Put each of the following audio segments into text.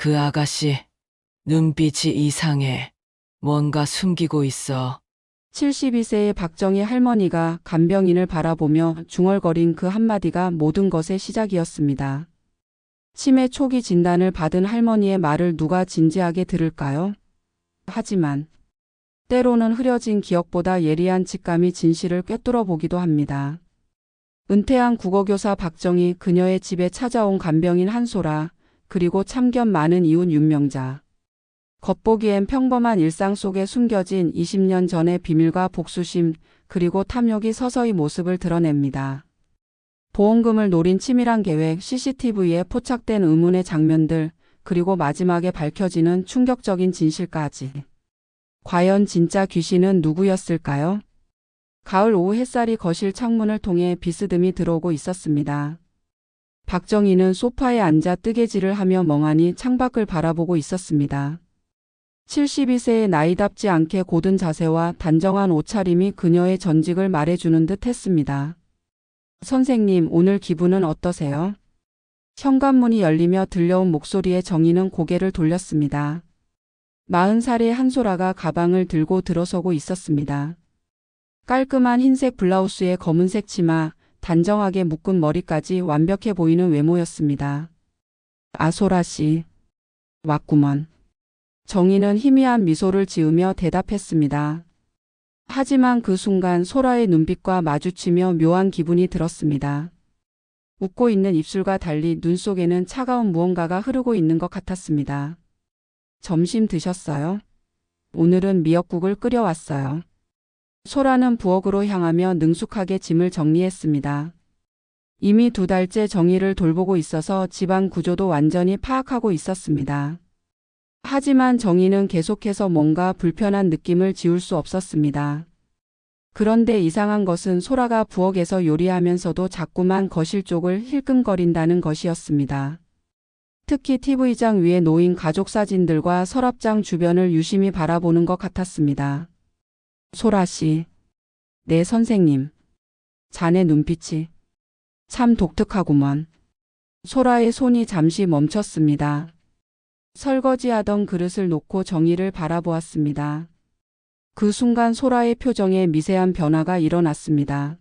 그 아가씨, 눈빛이 이상해. 뭔가 숨기고 있어. 72세의 박정희 할머니가 간병인을 바라보며 중얼거린 그 한마디가 모든 것의 시작이었습니다. 치매 초기 진단을 받은 할머니의 말을 누가 진지하게 들을까요? 하지만 때로는 흐려진 기억보다 예리한 직감이 진실을 꿰뚫어 보기도 합니다. 은퇴한 국어교사 박정희, 그녀의 집에 찾아온 간병인 한소라, 그리고 참견 많은 이웃 윤명자. 겉보기엔 평범한 일상 속에 숨겨진 20년 전의 비밀과 복수심, 그리고 탐욕이 서서히 모습을 드러냅니다. 보험금을 노린 치밀한 계획, CCTV에 포착된 의문의 장면들, 그리고 마지막에 밝혀지는 충격적인 진실까지. 과연 진짜 귀신은 누구였을까요? 가을 오후 햇살이 거실 창문을 통해 비스듬히 들어오고 있었습니다. 박정희는 소파에 앉아 뜨개질을 하며 멍하니 창밖을 바라보고 있었습니다. 72세의 나이답지 않게 고든 자세와 단정한 옷차림이 그녀의 전직을 말해주는 듯 했습니다. 선생님, 오늘 기분은 어떠세요? 현관문이 열리며 들려온 목소리에 정희는 고개를 돌렸습니다. 40살의 한소라가 가방을 들고 들어서고 있었습니다. 깔끔한 흰색 블라우스에 검은색 치마, 단정하게 묶은 머리까지 완벽해 보이는 외모였습니다. 아소라 씨, 왔구먼. 정희는 희미한 미소를 지으며 대답했습니다. 하지만 그 순간 소라의 눈빛과 마주치며 묘한 기분이 들었습니다. 웃고 있는 입술과 달리 눈 속에는 차가운 무언가가 흐르고 있는 것 같았습니다. 점심 드셨어요? 오늘은 미역국을 끓여왔어요. 소라는 부엌으로 향하며 능숙하게 짐을 정리했습니다. 이미 2달째 정희를 돌보고 있어서 집안 구조도 완전히 파악하고 있었습니다. 하지만 정희는 계속해서 뭔가 불편한 느낌을 지울 수 없었습니다. 그런데 이상한 것은 소라가 부엌에서 요리하면서도 자꾸만 거실 쪽을 힐끔거린다는 것이었습니다. 특히 TV장 위에 놓인 가족 사진들과 서랍장 주변을 유심히 바라보는 것 같았습니다. 소라 씨, 네 선생님. 자네 눈빛이 참 독특하구먼. 소라의 손이 잠시 멈췄습니다. 설거지하던 그릇을 놓고 정희를 바라보았습니다. 그 순간 소라의 표정에 미세한 변화가 일어났습니다.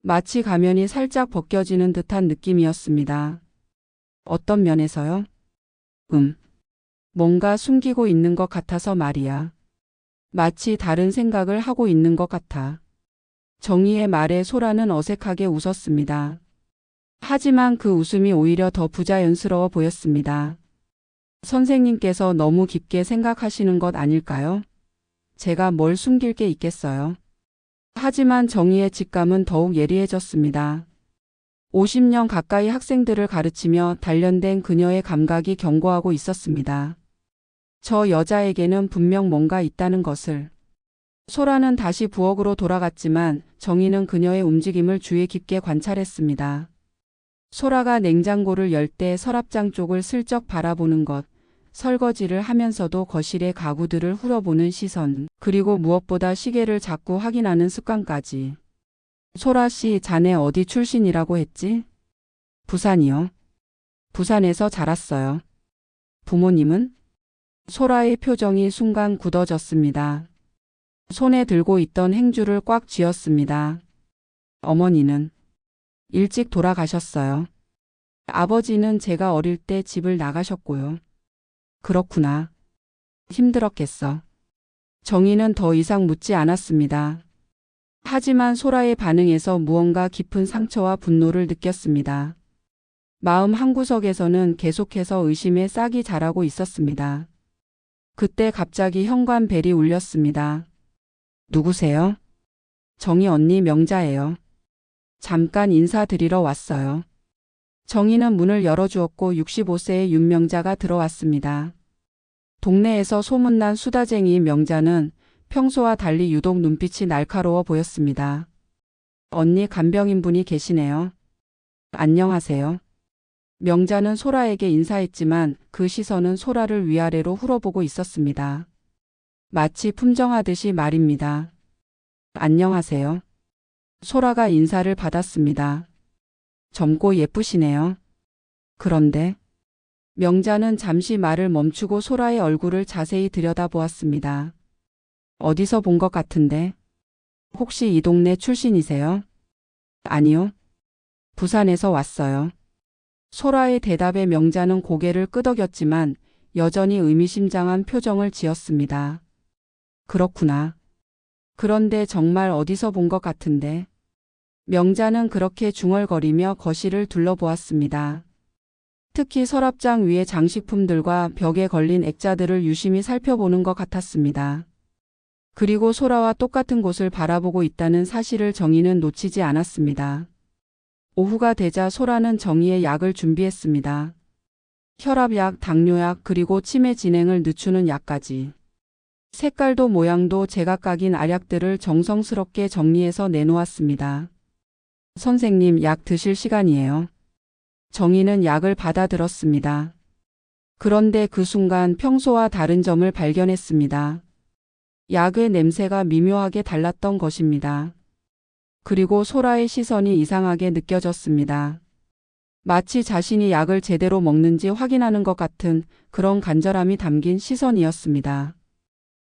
마치 가면이 살짝 벗겨지는 듯한 느낌이었습니다. 어떤 면에서요? 뭔가 숨기고 있는 것 같아서 말이야. 마치 다른 생각을 하고 있는 것 같아. 정희의 말에 소라는 어색하게 웃었습니다. 하지만 그 웃음이 오히려 더 부자연스러워 보였습니다. 선생님께서 너무 깊게 생각하시는 것 아닐까요? 제가 뭘 숨길 게 있겠어요. 하지만 정희의 직감은 더욱 예리해졌습니다. 50년 가까이 학생들을 가르치며 단련된 그녀의 감각이 경고하고 있었습니다. 저 여자에게는 분명 뭔가 있다는 것을. 소라는 다시 부엌으로 돌아갔지만 정희는 그녀의 움직임을 주의 깊게 관찰했습니다. 소라가 냉장고를 열 때 서랍장 쪽을 슬쩍 바라보는 것, 설거지를 하면서도 거실의 가구들을 훑어보는 시선, 그리고 무엇보다 시계를 자꾸 확인하는 습관까지. 소라 씨, 자네 어디 출신이라고 했지? 부산이요. 부산에서 자랐어요. 부모님은? 소라의 표정이 순간 굳어졌습니다. 손에 들고 있던 행주를 꽉 쥐었습니다. 어머니는? 일찍 돌아가셨어요. 아버지는 제가 어릴 때 집을 나가셨고요. 그렇구나. 힘들었겠어. 정희는 더 이상 묻지 않았습니다. 하지만 소라의 반응에서 무언가 깊은 상처와 분노를 느꼈습니다. 마음 한구석에서는 계속해서 의심의 싹이 자라고 있었습니다. 그때 갑자기 현관벨이 울렸습니다. 누구세요? 정희 언니 명자예요. 잠깐 인사드리러 왔어요. 정희는 문을 열어주었고 65세의 윤명자가 들어왔습니다. 동네에서 소문난 수다쟁이 명자는 평소와 달리 유독 눈빛이 날카로워 보였습니다. 언니 간병인분이 계시네요. 안녕하세요. 명자는 소라에게 인사했지만 그 시선은 소라를 위아래로 훑어보고 있었습니다. 마치 품정하듯이 말입니다. 안녕하세요. 소라가 인사를 받았습니다. 젊고 예쁘시네요. 그런데 명자는 잠시 말을 멈추고 소라의 얼굴을 자세히 들여다보았습니다. 어디서 본 것 같은데? 혹시 이 동네 출신이세요? 아니요. 부산에서 왔어요. 소라의 대답에 명자는 고개를 끄덕였지만 여전히 의미심장한 표정을 지었습니다. 그렇구나. 그런데 정말 어디서 본 것 같은데? 명자는 그렇게 중얼거리며 거실을 둘러보았습니다. 특히 서랍장 위의 장식품들과 벽에 걸린 액자들을 유심히 살펴보는 것 같았습니다. 그리고 소라와 똑같은 곳을 바라보고 있다는 사실을 정희는 놓치지 않았습니다. 오후가 되자 소라는 정희의 약을 준비했습니다. 혈압약, 당뇨약, 그리고 치매 진행을 늦추는 약까지. 색깔도 모양도 제각각인 알약들을 정성스럽게 정리해서 내놓았습니다. 선생님, 약 드실 시간이에요. 정희는 약을 받아들었습니다. 그런데 그 순간 평소와 다른 점을 발견했습니다. 약의 냄새가 미묘하게 달랐던 것입니다. 그리고 소라의 시선이 이상하게 느껴졌습니다. 마치 자신이 약을 제대로 먹는지 확인하는 것 같은 그런 간절함이 담긴 시선이었습니다.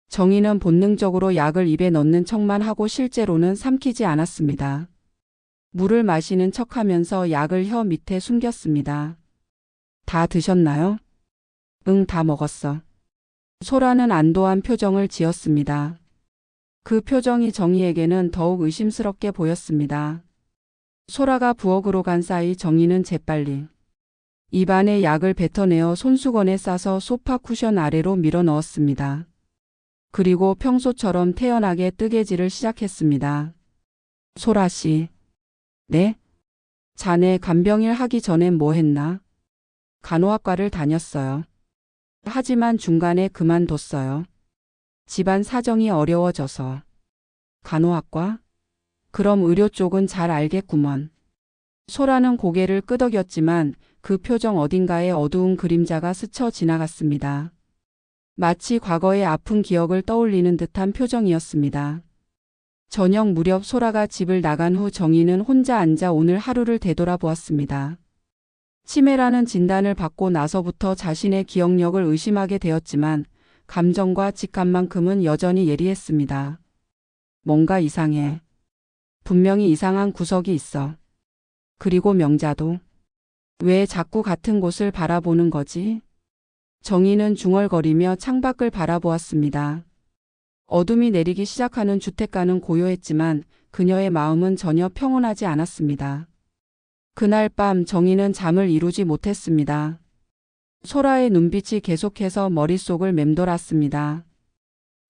정희는 본능적으로 약을 입에 넣는 척만 하고 실제로는 삼키지 않았습니다. 물을 마시는 척하면서 약을 혀 밑에 숨겼습니다. 다 드셨나요? 응, 다 먹었어. 소라는 안도한 표정을 지었습니다. 그 표정이 정희에게는 더욱 의심스럽게 보였습니다. 소라가 부엌으로 간 사이 정희는 재빨리 입안에 약을 뱉어내어 손수건에 싸서 소파 쿠션 아래로 밀어 넣었습니다. 그리고 평소처럼 태연하게 뜨개질을 시작했습니다. 소라 씨. 네? 자네 간병일 하기 전엔 뭐 했나? 간호학과를 다녔어요. 하지만 중간에 그만뒀어요. 집안 사정이 어려워져서. 간호학과? 그럼 의료 쪽은 잘 알겠구먼. 소라는 고개를 끄덕였지만 그 표정 어딘가에 어두운 그림자가 스쳐 지나갔습니다. 마치 과거의 아픈 기억을 떠올리는 듯한 표정이었습니다. 저녁 무렵 소라가 집을 나간 후 정희는 혼자 앉아 오늘 하루를 되돌아보았습니다. 치매라는 진단을 받고 나서부터 자신의 기억력을 의심하게 되었지만 감정과 직감만큼은 여전히 예리했습니다. 뭔가 이상해. 분명히 이상한 구석이 있어. 그리고 명자도. 왜 자꾸 같은 곳을 바라보는 거지? 정희는 중얼거리며 창밖을 바라보았습니다. 어둠이 내리기 시작하는 주택가는 고요했지만 그녀의 마음은 전혀 평온하지 않았습니다. 그날 밤 정희는 잠을 이루지 못했습니다. 소라의 눈빛이 계속해서 머릿속을 맴돌았습니다.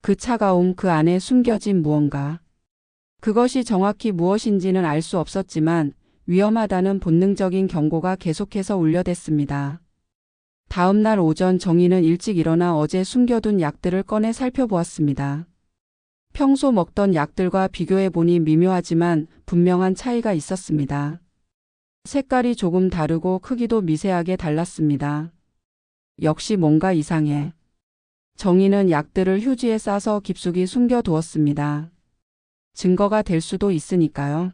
그 차가움, 그 안에 숨겨진 무언가. 그것이 정확히 무엇인지는 알 수 없었지만 위험하다는 본능적인 경고가 계속해서 울려댔습니다. 다음 날 오전 정희는 일찍 일어나 어제 숨겨둔 약들을 꺼내 살펴보았습니다. 평소 먹던 약들과 비교해보니 미묘하지만 분명한 차이가 있었습니다. 색깔이 조금 다르고 크기도 미세하게 달랐습니다. 역시 뭔가 이상해. 정희는 약들을 휴지에 싸서 깊숙이 숨겨두었습니다. 증거가 될 수도 있으니까요.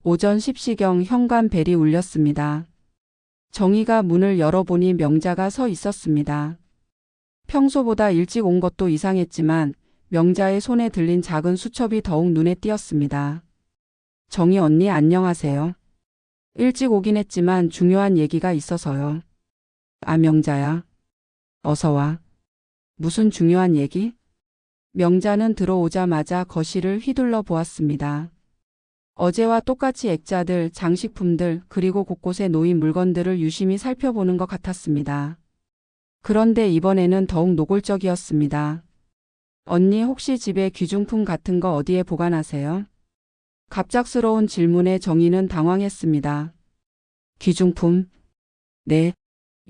오전 10시경 현관벨이 울렸습니다. 정희가 문을 열어보니 명자가 서 있었습니다. 평소보다 일찍 온 것도 이상했지만 명자의 손에 들린 작은 수첩이 더욱 눈에 띄었습니다. 정희 언니 안녕하세요. 일찍 오긴 했지만 중요한 얘기가 있어서요. 아, 명자야. 어서 와. 무슨 중요한 얘기? 명자는 들어오자마자 거실을 휘둘러 보았습니다. 어제와 똑같이 액자들, 장식품들, 그리고 곳곳에 놓인 물건들을 유심히 살펴보는 것 같았습니다. 그런데 이번에는 더욱 노골적이었습니다. 언니 혹시 집에 귀중품 같은 거 어디에 보관하세요? 갑작스러운 질문에 정희는 당황했습니다. 귀중품? 네.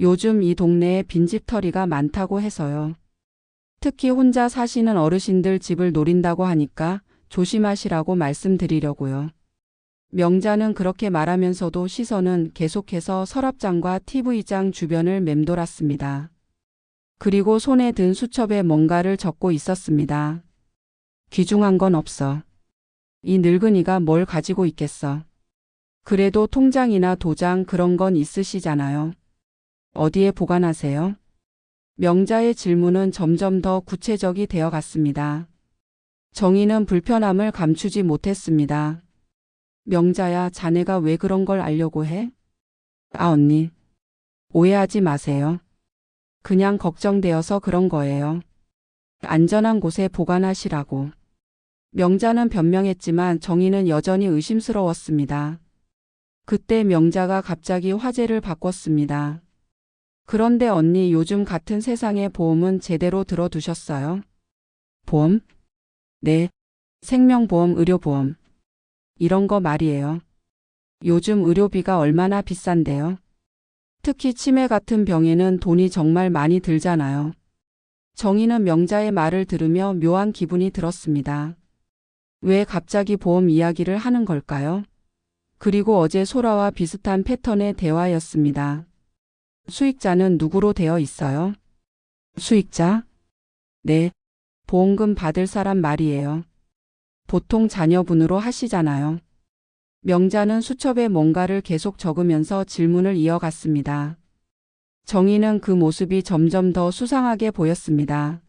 요즘 이 동네에 빈집털이가 많다고 해서요. 특히 혼자 사시는 어르신들 집을 노린다고 하니까 조심하시라고 말씀드리려고요. 명자는 그렇게 말하면서도 시선은 계속해서 서랍장과 TV장 주변을 맴돌았습니다. 그리고 손에 든 수첩에 뭔가를 적고 있었습니다. 귀중한 건 없어. 이 늙은이가 뭘 가지고 있겠어. 그래도 통장이나 도장 그런 건 있으시잖아요. 어디에 보관하세요? 명자의 질문은 점점 더 구체적이 되어 갔습니다. 정희는 불편함을 감추지 못했습니다. 명자야, 자네가 왜 그런 걸 알려고 해? 아, 언니. 오해하지 마세요. 그냥 걱정되어서 그런 거예요. 안전한 곳에 보관하시라고. 명자는 변명했지만 정희는 여전히 의심스러웠습니다. 그때 명자가 갑자기 화제를 바꿨습니다. 그런데 언니, 요즘 같은 세상에 보험은 제대로 들어두셨어요? 보험? 네. 생명보험, 의료보험. 이런 거 말이에요. 요즘 의료비가 얼마나 비싼데요? 특히 치매 같은 병에는 돈이 정말 많이 들잖아요. 정희는 명자의 말을 들으며 묘한 기분이 들었습니다. 왜 갑자기 보험 이야기를 하는 걸까요? 그리고 어제 소라와 비슷한 패턴의 대화였습니다. 수익자는 누구로 되어 있어요? 수익자? 네. 보험금 받을 사람 말이에요. 보통 자녀분으로 하시잖아요. 명자는 수첩에 뭔가를 계속 적으면서 질문을 이어갔습니다. 정희는 그 모습이 점점 더 수상하게 보였습니다.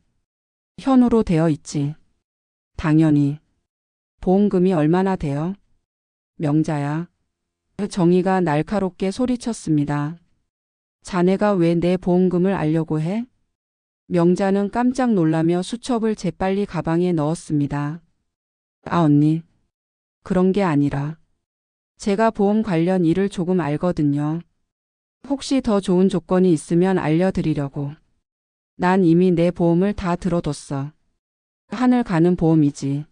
현우로 되어 있지. 당연히. 보험금이 얼마나 돼요? 명자야. 정희가 날카롭게 소리쳤습니다. 자네가 왜 내 보험금을 알려고 해? 명자는 깜짝 놀라며 수첩을 재빨리 가방에 넣었습니다. 아, 언니. 그런 게 아니라. 제가 보험 관련 일을 조금 알거든요. 혹시 더 좋은 조건이 있으면 알려드리려고. 난 이미 내 보험을 다 들어뒀어. 하늘 가는 보험이지.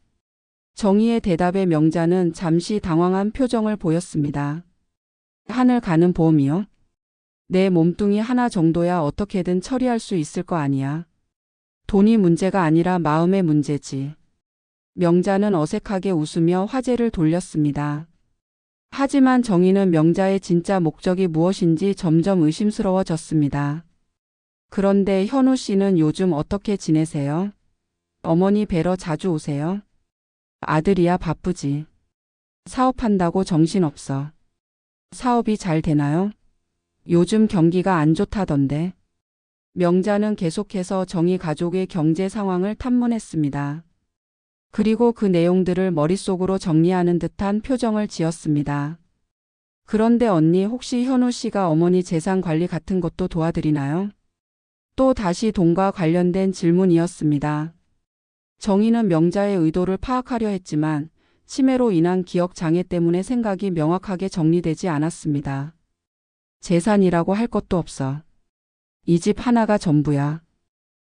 정희의 대답에 명자는 잠시 당황한 표정을 보였습니다. 하늘 가는 보험이요? 내 몸뚱이 하나 정도야 어떻게든 처리할 수 있을 거 아니야. 돈이 문제가 아니라 마음의 문제지. 명자는 어색하게 웃으며 화제를 돌렸습니다. 하지만 정희는 명자의 진짜 목적이 무엇인지 점점 의심스러워졌습니다. 그런데 현우 씨는 요즘 어떻게 지내세요? 어머니 뵈러 자주 오세요? 아들이야 바쁘지. 사업한다고 정신없어. 사업이 잘 되나요? 요즘 경기가 안 좋다던데. 명자는 계속해서 정희 가족의 경제 상황을 탐문했습니다. 그리고 그 내용들을 머릿속으로 정리하는 듯한 표정을 지었습니다. 그런데 언니, 혹시 현우 씨가 어머니 재산 관리 같은 것도 도와드리나요? 또 다시 돈과 관련된 질문이었습니다. 정희는 명자의 의도를 파악하려 했지만 치매로 인한 기억 장애 때문에 생각이 명확하게 정리되지 않았습니다. 재산이라고 할 것도 없어. 이 집 하나가 전부야.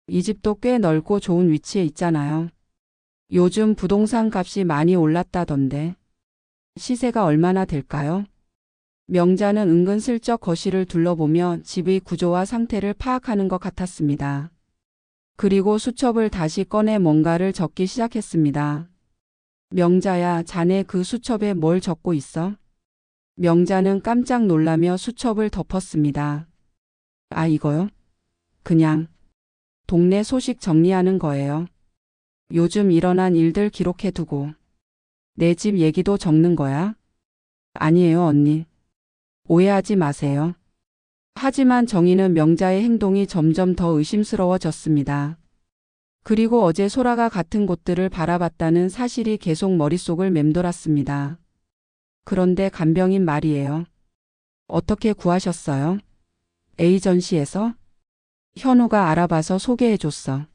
이 집도 꽤 넓고 좋은 위치에 있잖아요. 요즘 부동산 값이 많이 올랐다던데. 시세가 얼마나 될까요? 명자는 은근슬쩍 거실을 둘러보며 집의 구조와 상태를 파악하는 것 같았습니다. 그리고 수첩을 다시 꺼내 뭔가를 적기 시작했습니다. 명자야, 자네 그 수첩에 뭘 적고 있어? 명자는 깜짝 놀라며 수첩을 덮었습니다. 아, 이거요? 그냥 동네 소식 정리하는 거예요. 요즘 일어난 일들 기록해두고. 내 집 얘기도 적는 거야? 아니에요, 언니. 오해하지 마세요. 하지만 정희는 명자의 행동이 점점 더 의심스러워졌습니다. 그리고 어제 소라가 같은 곳들을 바라봤다는 사실이 계속 머릿속을 맴돌았습니다. 그런데 간병인 말이에요. 어떻게 구하셨어요? 에이전시에서? 현우가 알아봐서 소개해줬어.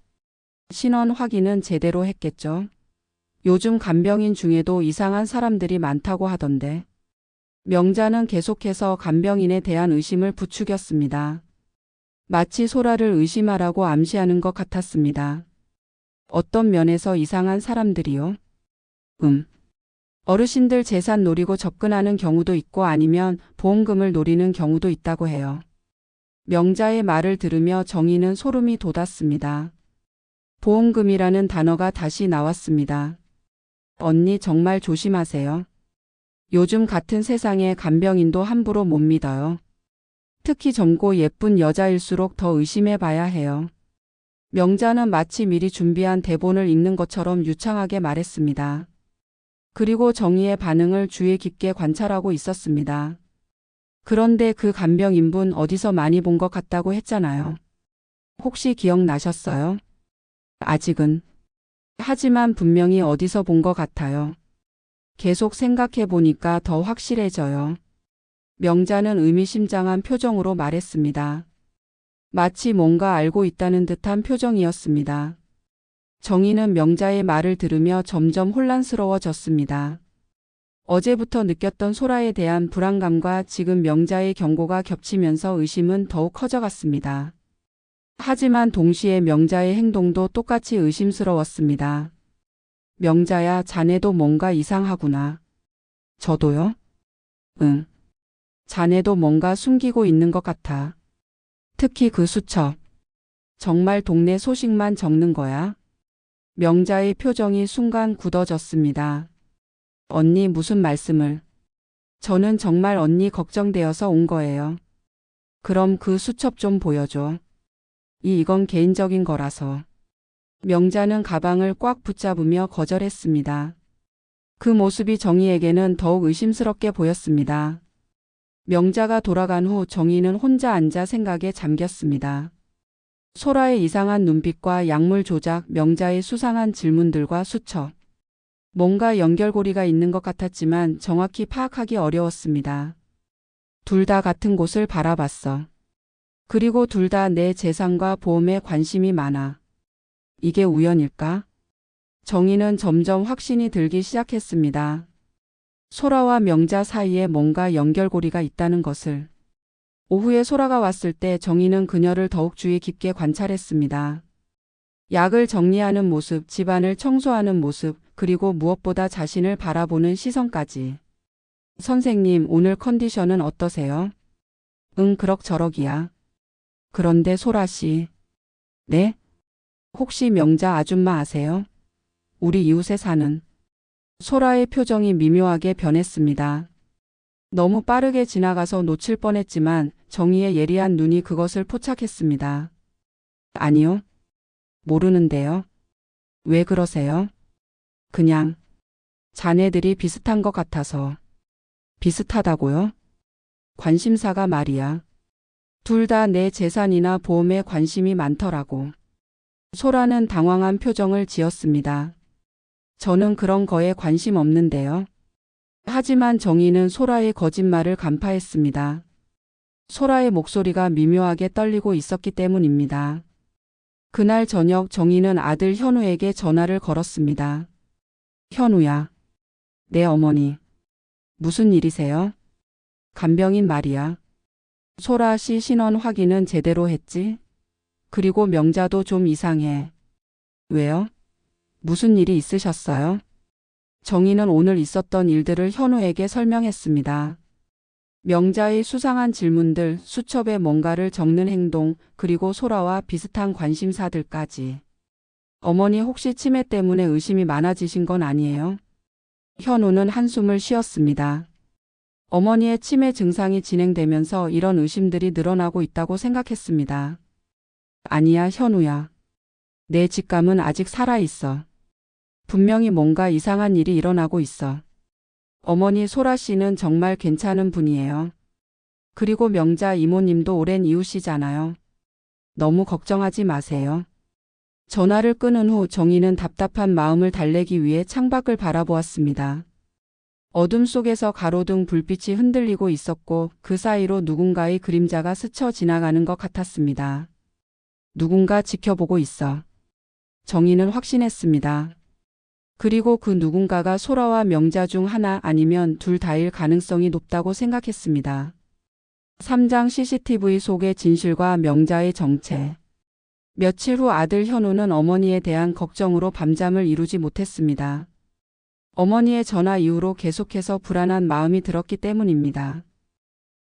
신원 확인은 제대로 했겠죠? 요즘 간병인 중에도 이상한 사람들이 많다고 하던데. 명자는 계속해서 간병인에 대한 의심을 부추겼습니다. 마치 소라를 의심하라고 암시하는 것 같았습니다. 어떤 면에서 이상한 사람들이요? 어르신들 재산 노리고 접근하는 경우도 있고 아니면 보험금을 노리는 경우도 있다고 해요. 명자의 말을 들으며 정희는 소름이 돋았습니다. 보험금이라는 단어가 다시 나왔습니다. 언니, 정말 조심하세요. 요즘 같은 세상에 간병인도 함부로 못 믿어요. 특히 젊고 예쁜 여자일수록 더 의심해 봐야 해요. 명자는 마치 미리 준비한 대본을 읽는 것처럼 유창하게 말했습니다. 그리고 정희의 반응을 주의 깊게 관찰하고 있었습니다. 그런데 그 간병 인분 어디서 많이 본 것 같다고 했잖아요. 혹시 기억나셨어요? 아직은. 하지만 분명히 어디서 본 것 같아요. 계속 생각해 보니까 더 확실해져요. 명자는 의미심장한 표정으로 말했습니다. 마치 뭔가 알고 있다는 듯한 표정이었습니다. 정희는 명자의 말을 들으며 점점 혼란스러워졌습니다. 어제부터 느꼈던 소라에 대한 불안감과 지금 명자의 경고가 겹치면서 의심은 더욱 커져갔습니다. 하지만 동시에 명자의 행동도 똑같이 의심스러웠습니다. 명자야, 자네도 뭔가 이상하구나. 저도요? 응. 자네도 뭔가 숨기고 있는 것 같아. 특히 그 수첩. 정말 동네 소식만 적는 거야? 명자의 표정이 순간 굳어졌습니다. 언니 무슨 말씀을? 저는 정말 언니 걱정되어서 온 거예요. 그럼 그 수첩 좀 보여줘. 이건 개인적인 거라서. 명자는 가방을 꽉 붙잡으며 거절했습니다. 그 모습이 정희에게는 더욱 의심스럽게 보였습니다. 명자가 돌아간 후 정희는 혼자 앉아 생각에 잠겼습니다. 소라의 이상한 눈빛과 약물 조작, 명자의 수상한 질문들과 수첩. 뭔가 연결고리가 있는 것 같았지만 정확히 파악하기 어려웠습니다. 둘 다 같은 곳을 바라봤어. 그리고 둘 다 내 재산과 보험에 관심이 많아. 이게 우연일까? 정희는 점점 확신이 들기 시작했습니다. 소라와 명자 사이에 뭔가 연결고리가 있다는 것을. 오후에 소라가 왔을 때 정희는 그녀를 더욱 주의 깊게 관찰했습니다. 약을 정리하는 모습, 집안을 청소하는 모습, 그리고 무엇보다 자신을 바라보는 시선까지. 선생님, 오늘 컨디션은 어떠세요? 응, 그럭저럭이야. 그런데 소라 씨. 네? 혹시 명자 아줌마 아세요? 우리 이웃에 사는. 소라의 표정이 미묘하게 변했습니다. 너무 빠르게 지나가서 놓칠 뻔했지만 정희의 예리한 눈이 그것을 포착했습니다. 아니요. 모르는데요. 왜 그러세요? 그냥 자네들이 비슷한 것 같아서. 비슷하다고요? 관심사가 말이야. 둘 다 내 재산이나 보험에 관심이 많더라고. 소라는 당황한 표정을 지었습니다. 저는 그런 거에 관심 없는데요. 하지만 정희는 소라의 거짓말을 간파했습니다. 소라의 목소리가 미묘하게 떨리고 있었기 때문입니다. 그날 저녁 정희는 아들 현우에게 전화를 걸었습니다. 현우야. 네 어머니. 무슨 일이세요? 간병인 말이야. 소라 씨 신원 확인은 제대로 했지? 그리고 명자도 좀 이상해. 왜요? 무슨 일이 있으셨어요? 정희는 오늘 있었던 일들을 현우에게 설명했습니다. 명자의 수상한 질문들, 수첩에 뭔가를 적는 행동, 그리고 소라와 비슷한 관심사들까지. 어머니 혹시 치매 때문에 의심이 많아지신 건 아니에요? 현우는 한숨을 쉬었습니다. 어머니의 치매 증상이 진행되면서 이런 의심들이 늘어나고 있다고 생각했습니다. 아니야, 현우야. 내 직감은 아직 살아있어. 분명히 뭔가 이상한 일이 일어나고 있어. 어머니 소라 씨는 정말 괜찮은 분이에요. 그리고 명자 이모님도 오랜 이웃이잖아요. 너무 걱정하지 마세요. 전화를 끊은 후 정희는 답답한 마음을 달래기 위해 창밖을 바라보았습니다. 어둠 속에서 가로등 불빛이 흔들리고 있었고 그 사이로 누군가의 그림자가 스쳐 지나가는 것 같았습니다. 누군가 지켜보고 있어. 정희는 확신했습니다. 그리고 그 누군가가 소라와 명자 중 하나 아니면 둘 다일 가능성이 높다고 생각했습니다. 3장 CCTV 속의 진실과 명자의 정체. 며칠 후 아들 현우는 어머니에 대한 걱정으로 밤잠을 이루지 못했습니다. 어머니의 전화 이후로 계속해서 불안한 마음이 들었기 때문입니다.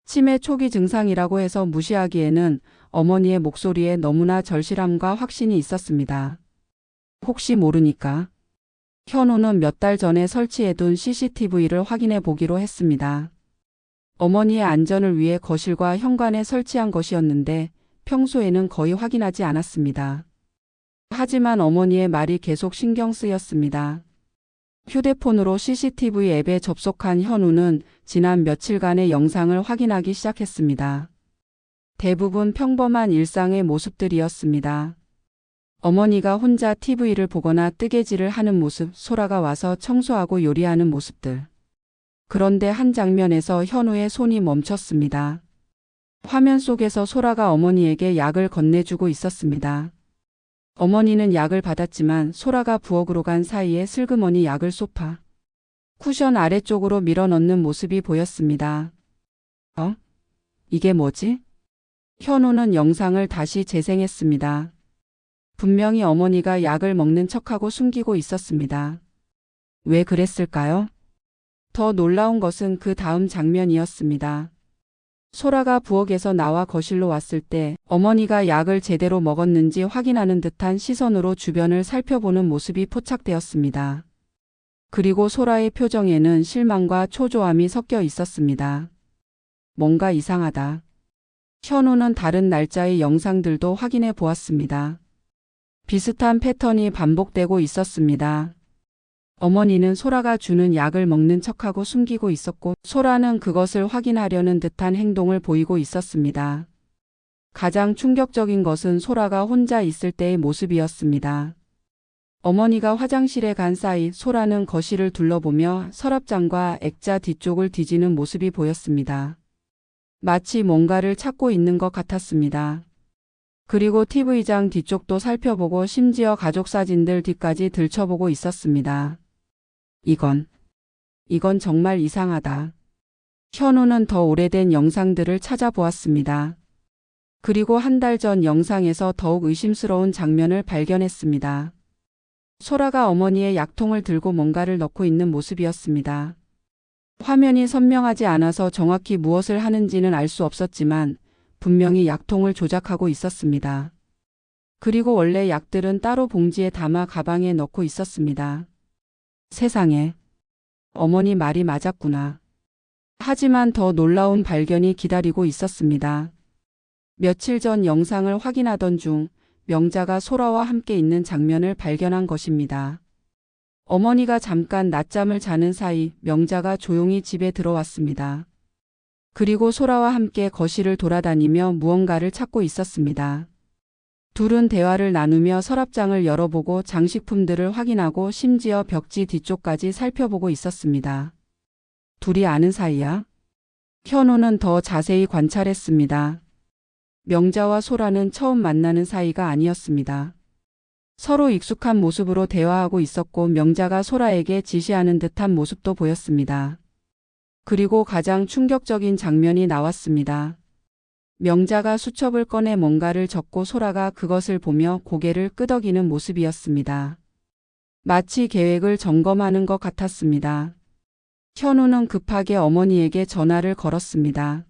치매 초기 증상이라고 해서 무시하기에는 어머니의 목소리에 너무나 절실함과 확신이 있었습니다. 혹시 모르니까. 현우는 몇 달 전에 설치해둔 CCTV를 확인해 보기로 했습니다. 어머니의 안전을 위해 거실과 현관에 설치한 것이었는데 평소에는 거의 확인하지 않았습니다. 하지만 어머니의 말이 계속 신경 쓰였습니다. 휴대폰으로 CCTV 앱에 접속한 현우는 지난 며칠간의 영상을 확인하기 시작했습니다. 대부분 평범한 일상의 모습들이었습니다. 어머니가 혼자 TV를 보거나 뜨개질을 하는 모습, 소라가 와서 청소하고 요리하는 모습들. 그런데 한 장면에서 현우의 손이 멈췄습니다. 화면 속에서 소라가 어머니에게 약을 건네주고 있었습니다. 어머니는 약을 받았지만 소라가 부엌으로 간 사이에 슬그머니 약을 소파, 쿠션 아래쪽으로 밀어넣는 모습이 보였습니다. 이게 뭐지? 현우는 영상을 다시 재생했습니다. 분명히 어머니가 약을 먹는 척하고 숨기고 있었습니다. 왜 그랬을까요? 더 놀라운 것은 그 다음 장면이었습니다. 소라가 부엌에서 나와 거실로 왔을 때 어머니가 약을 제대로 먹었는지 확인하는 듯한 시선으로 주변을 살펴보는 모습이 포착되었습니다. 그리고 소라의 표정에는 실망과 초조함이 섞여 있었습니다. 뭔가 이상하다. 현우는 다른 날짜의 영상들도 확인해 보았습니다. 비슷한 패턴이 반복되고 있었습니다. 어머니는 소라가 주는 약을 먹는 척하고 숨기고 있었고 소라는 그것을 확인하려는 듯한 행동을 보이고 있었습니다. 가장 충격적인 것은 소라가 혼자 있을 때의 모습이었습니다. 어머니가 화장실에 간 사이 소라는 거실을 둘러보며 서랍장과 액자 뒤쪽을 뒤지는 모습이 보였습니다. 마치 뭔가를 찾고 있는 것 같았습니다. 그리고 TV장 뒤쪽도 살펴보고 심지어 가족 사진들 뒤까지 들춰보고 있었습니다. 이건 정말 이상하다. 현우는 더 오래된 영상들을 찾아보았습니다. 그리고 한 달 전 영상에서 더욱 의심스러운 장면을 발견했습니다. 소라가 어머니의 약통을 들고 뭔가를 넣고 있는 모습이었습니다. 화면이 선명하지 않아서 정확히 무엇을 하는지는 알 수 없었지만 분명히 약통을 조작하고 있었습니다. 그리고 원래 약들은 따로 봉지에 담아 가방에 넣고 있었습니다. 세상에, 어머니 말이 맞았구나. 하지만 더 놀라운 발견이 기다리고 있었습니다. 며칠 전 영상을 확인하던 중 명자가 소라와 함께 있는 장면을 발견한 것입니다. 어머니가 잠깐 낮잠을 자는 사이 명자가 조용히 집에 들어왔습니다. 그리고 소라와 함께 거실을 돌아다니며 무언가를 찾고 있었습니다. 둘은 대화를 나누며 서랍장을 열어보고 장식품들을 확인하고 심지어 벽지 뒤쪽까지 살펴보고 있었습니다. 둘이 아는 사이야? 현우는 더 자세히 관찰했습니다. 명자와 소라는 처음 만나는 사이가 아니었습니다. 서로 익숙한 모습으로 대화하고 있었고 명자가 소라에게 지시하는 듯한 모습도 보였습니다. 그리고 가장 충격적인 장면이 나왔습니다. 명자가 수첩을 꺼내 뭔가를 적고 소라가 그것을 보며 고개를 끄덕이는 모습이었습니다. 마치 계획을 점검하는 것 같았습니다. 현우는 급하게 어머니에게 전화를 걸었습니다.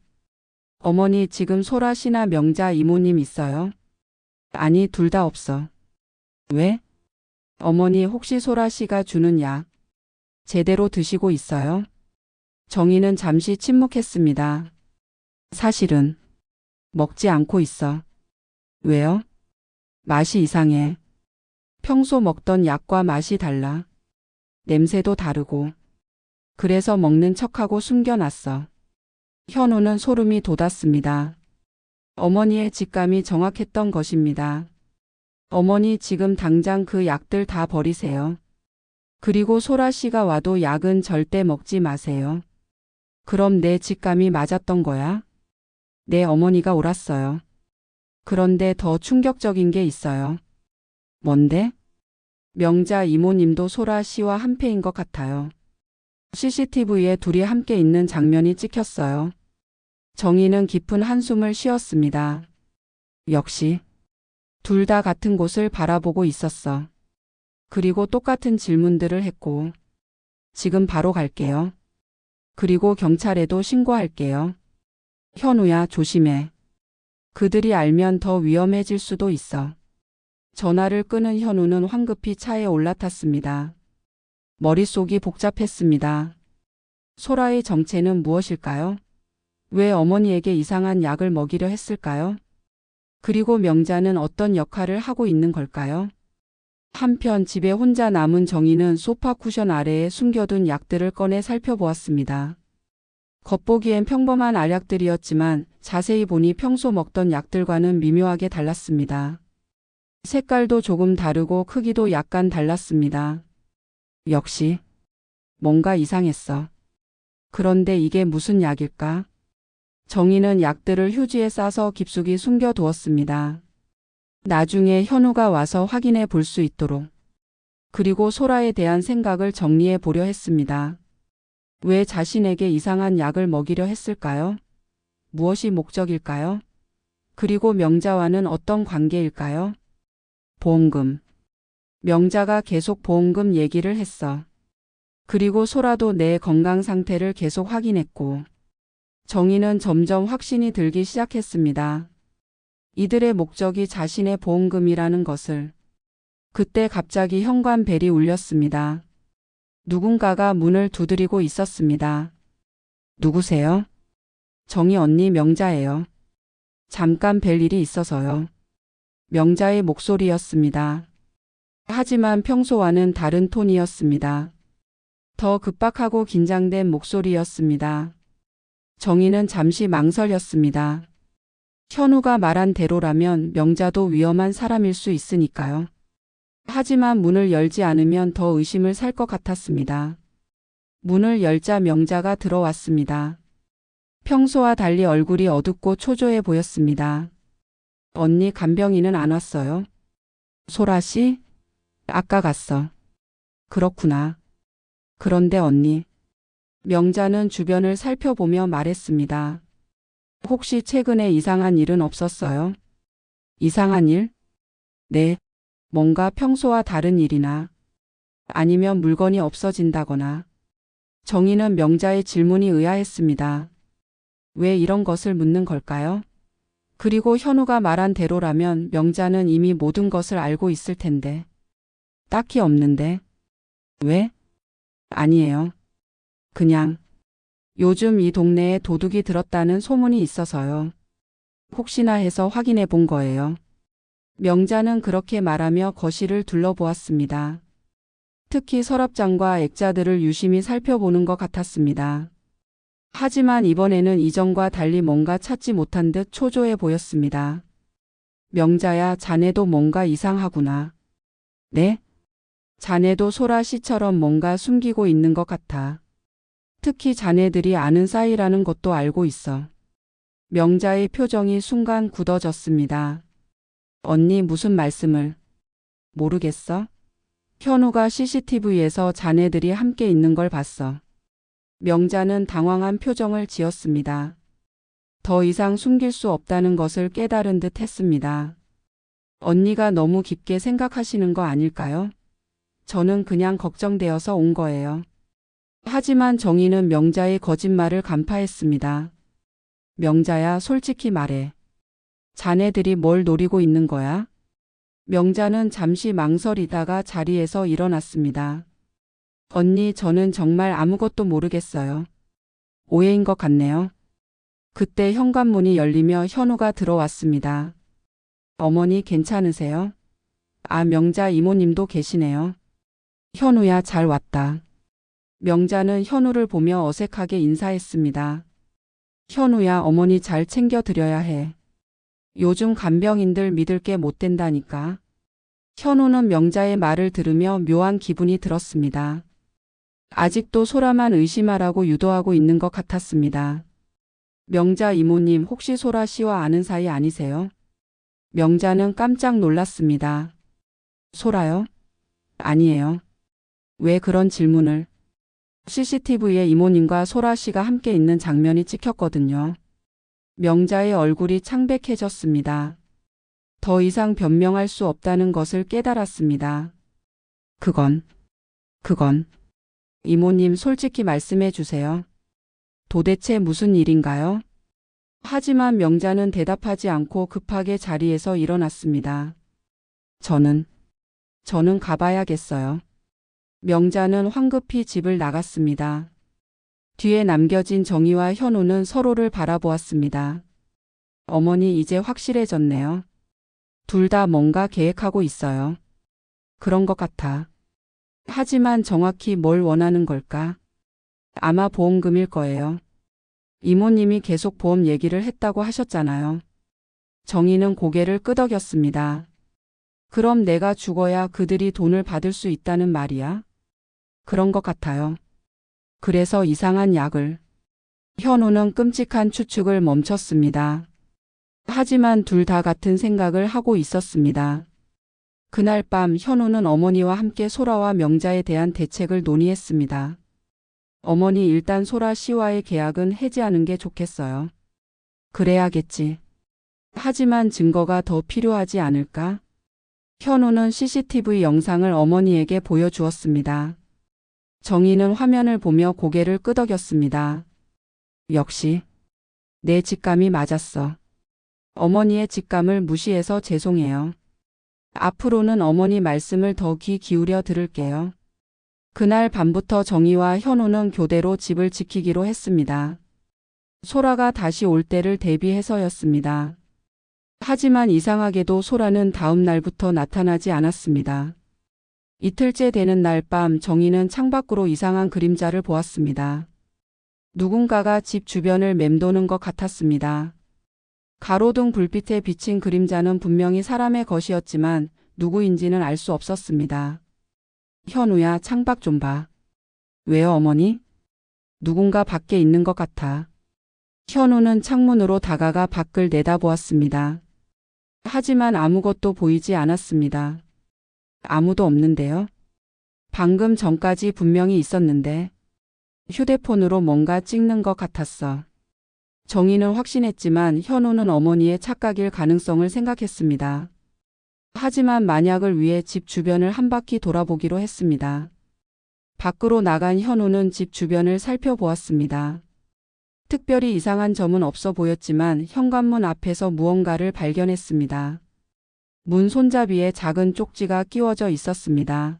어머니, 지금 소라 씨나 명자 이모님 있어요? 아니, 둘 다 없어. 왜? 어머니, 혹시 소라 씨가 주는 약 제대로 드시고 있어요? 정희는 잠시 침묵했습니다. 사실은 먹지 않고 있어. 왜요? 맛이 이상해. 평소 먹던 약과 맛이 달라. 냄새도 다르고. 그래서 먹는 척하고 숨겨놨어. 현우는 소름이 돋았습니다. 어머니의 직감이 정확했던 것입니다. 어머니, 지금 당장 그 약들 다 버리세요. 그리고 소라 씨가 와도 약은 절대 먹지 마세요. 그럼 내 직감이 맞았던 거야? 네, 어머니가 옳았어요. 그런데 더 충격적인 게 있어요. 뭔데? 명자 이모님도 소라 씨와 한패인 것 같아요. CCTV에 둘이 함께 있는 장면이 찍혔어요. 정희는 깊은 한숨을 쉬었습니다. 역시 둘 다 같은 곳을 바라보고 있었어. 그리고 똑같은 질문들을 했고, 지금 바로 갈게요. 그리고 경찰에도 신고할게요. 현우야, 조심해. 그들이 알면 더 위험해질 수도 있어. 전화를 끄는 현우는 황급히 차에 올라탔습니다. 머릿속이 복잡했습니다. 소라의 정체는 무엇일까요? 왜 어머니에게 이상한 약을 먹이려 했을까요? 그리고 명자는 어떤 역할을 하고 있는 걸까요? 한편 집에 혼자 남은 정희는 소파 쿠션 아래에 숨겨둔 약들을 꺼내 살펴보았습니다. 겉보기엔 평범한 알약들이었지만 자세히 보니 평소 먹던 약들과는 미묘하게 달랐습니다. 색깔도 조금 다르고 크기도 약간 달랐습니다. 역시 뭔가 이상했어. 그런데 이게 무슨 약일까? 정희는 약들을 휴지에 싸서 깊숙이 숨겨두었습니다. 나중에 현우가 와서 확인해 볼 수 있도록. 그리고 소라에 대한 생각을 정리해 보려 했습니다. 왜 자신에게 이상한 약을 먹이려 했을까요? 무엇이 목적일까요? 그리고 명자와는 어떤 관계일까요? 보험금. 명자가 계속 보험금 얘기를 했어. 그리고 소라도 내 건강 상태를 계속 확인했고. 정희는 점점 확신이 들기 시작했습니다. 이들의 목적이 자신의 보험금이라는 것을. 그때 갑자기 현관벨이 울렸습니다. 누군가가 문을 두드리고 있었습니다. 누구세요? 정희 언니 명자예요. 잠깐 뵐 일이 있어서요. 명자의 목소리였습니다. 하지만 평소와는 다른 톤이었습니다. 더 급박하고 긴장된 목소리였습니다. 정희는 잠시 망설였습니다. 현우가 말한 대로라면 명자도 위험한 사람일 수 있으니까요. 하지만 문을 열지 않으면 더 의심을 살 것 같았습니다. 문을 열자 명자가 들어왔습니다. 평소와 달리 얼굴이 어둡고 초조해 보였습니다. 언니 간병인은 안 왔어요? 소라 씨? 아까 갔어. 그렇구나. 그런데 언니. 명자는 주변을 살펴보며 말했습니다. 혹시 최근에 이상한 일은 없었어요? 이상한 일? 네. 뭔가 평소와 다른 일이나 아니면 물건이 없어진다거나. 정희는 명자의 질문이 의아했습니다. 왜 이런 것을 묻는 걸까요? 그리고 현우가 말한 대로라면 명자는 이미 모든 것을 알고 있을 텐데. 딱히 없는데. 왜? 아니에요. 그냥 요즘 이 동네에 도둑이 들었다는 소문이 있어서요. 혹시나 해서 확인해 본 거예요. 명자는 그렇게 말하며 거실을 둘러보았습니다. 특히 서랍장과 액자들을 유심히 살펴보는 것 같았습니다. 하지만 이번에는 이전과 달리 뭔가 찾지 못한 듯 초조해 보였습니다. 명자야, 자네도 뭔가 이상하구나. 네? 자네도 소라 씨처럼 뭔가 숨기고 있는 것 같아. 특히 자네들이 아는 사이라는 것도 알고 있어. 명자의 표정이 순간 굳어졌습니다. 언니 무슨 말씀을? 모르겠어? 현우가 CCTV에서 자네들이 함께 있는 걸 봤어. 명자는 당황한 표정을 지었습니다. 더 이상 숨길 수 없다는 것을 깨달은 듯 했습니다. 언니가 너무 깊게 생각하시는 거 아닐까요? 저는 그냥 걱정되어서 온 거예요. 하지만 정희는 명자의 거짓말을 간파했습니다. 명자야, 솔직히 말해. 자네들이 뭘 노리고 있는 거야? 명자는 잠시 망설이다가 자리에서 일어났습니다. 언니, 저는 정말 아무것도 모르겠어요. 오해인 것 같네요. 그때 현관문이 열리며 현우가 들어왔습니다. 어머니 괜찮으세요? 아, 명자 이모님도 계시네요. 현우야, 잘 왔다. 명자는 현우를 보며 어색하게 인사했습니다. 현우야, 어머니 잘 챙겨드려야 해. 요즘 간병인들 믿을 게 못 된다니까. 현우는 명자의 말을 들으며 묘한 기분이 들었습니다. 아직도 소라만 의심하라고 유도하고 있는 것 같았습니다. 명자 이모님, 혹시 소라 씨와 아는 사이 아니세요? 명자는 깜짝 놀랐습니다. 소라요? 아니에요. 왜 그런 질문을? CCTV에 이모님과 소라 씨가 함께 있는 장면이 찍혔거든요. 명자의 얼굴이 창백해졌습니다. 더 이상 변명할 수 없다는 것을 깨달았습니다. 그건 이모님 솔직히 말씀해 주세요. 도대체 무슨 일인가요? 하지만 명자는 대답하지 않고 급하게 자리에서 일어났습니다. 저는 가봐야겠어요. 명자는 황급히 집을 나갔습니다. 뒤에 남겨진 정희와 현우는 서로를 바라보았습니다. 어머니, 이제 확실해졌네요. 둘 다 뭔가 계획하고 있어요. 그런 것 같아. 하지만 정확히 뭘 원하는 걸까? 아마 보험금일 거예요. 이모님이 계속 보험 얘기를 했다고 하셨잖아요. 정희는 고개를 끄덕였습니다. 그럼 내가 죽어야 그들이 돈을 받을 수 있다는 말이야? 그런 것 같아요. 그래서 이상한 약을. 현우는 끔찍한 추측을 멈췄습니다. 하지만 둘 다 같은 생각을 하고 있었습니다. 그날 밤 현우는 어머니와 함께 소라와 명자에 대한 대책을 논의했습니다. 어머니, 일단 소라 씨와의 계약은 해지하는 게 좋겠어요. 그래야겠지. 하지만 증거가 더 필요하지 않을까? 현우는 CCTV 영상을 어머니에게 보여주었습니다. 정희는 화면을 보며 고개를 끄덕였습니다. 역시 내 직감이 맞았어. 어머니의 직감을 무시해서 죄송해요. 앞으로는 어머니 말씀을 더 귀 기울여 들을게요. 그날 밤부터 정희와 현우는 교대로 집을 지키기로 했습니다. 소라가 다시 올 때를 대비해서였습니다. 하지만 이상하게도 소라는 다음 날부터 나타나지 않았습니다. 이틀째 되는 날 밤 정희는 창밖으로 이상한 그림자를 보았습니다. 누군가가 집 주변을 맴도는 것 같았습니다. 가로등 불빛에 비친 그림자는 분명히 사람의 것이었지만 누구인지는 알 수 없었습니다. 현우야, 창밖 좀 봐. 왜요, 어머니? 누군가 밖에 있는 것 같아. 현우는 창문으로 다가가 밖을 내다보았습니다. 하지만 아무것도 보이지 않았습니다. 아무도 없는데요? 방금 전까지 분명히 있었는데. 휴대폰으로 뭔가 찍는 것 같았어. 정희는 확신했지만 현우는 어머니의 착각일 가능성을 생각했습니다. 하지만 만약을 위해 집 주변을 한 바퀴 돌아보기로 했습니다. 밖으로 나간 현우는 집 주변을 살펴보았습니다. 특별히 이상한 점은 없어 보였지만 현관문 앞에서 무언가를 발견했습니다. 문 손잡이에 작은 쪽지가 끼워져 있었습니다.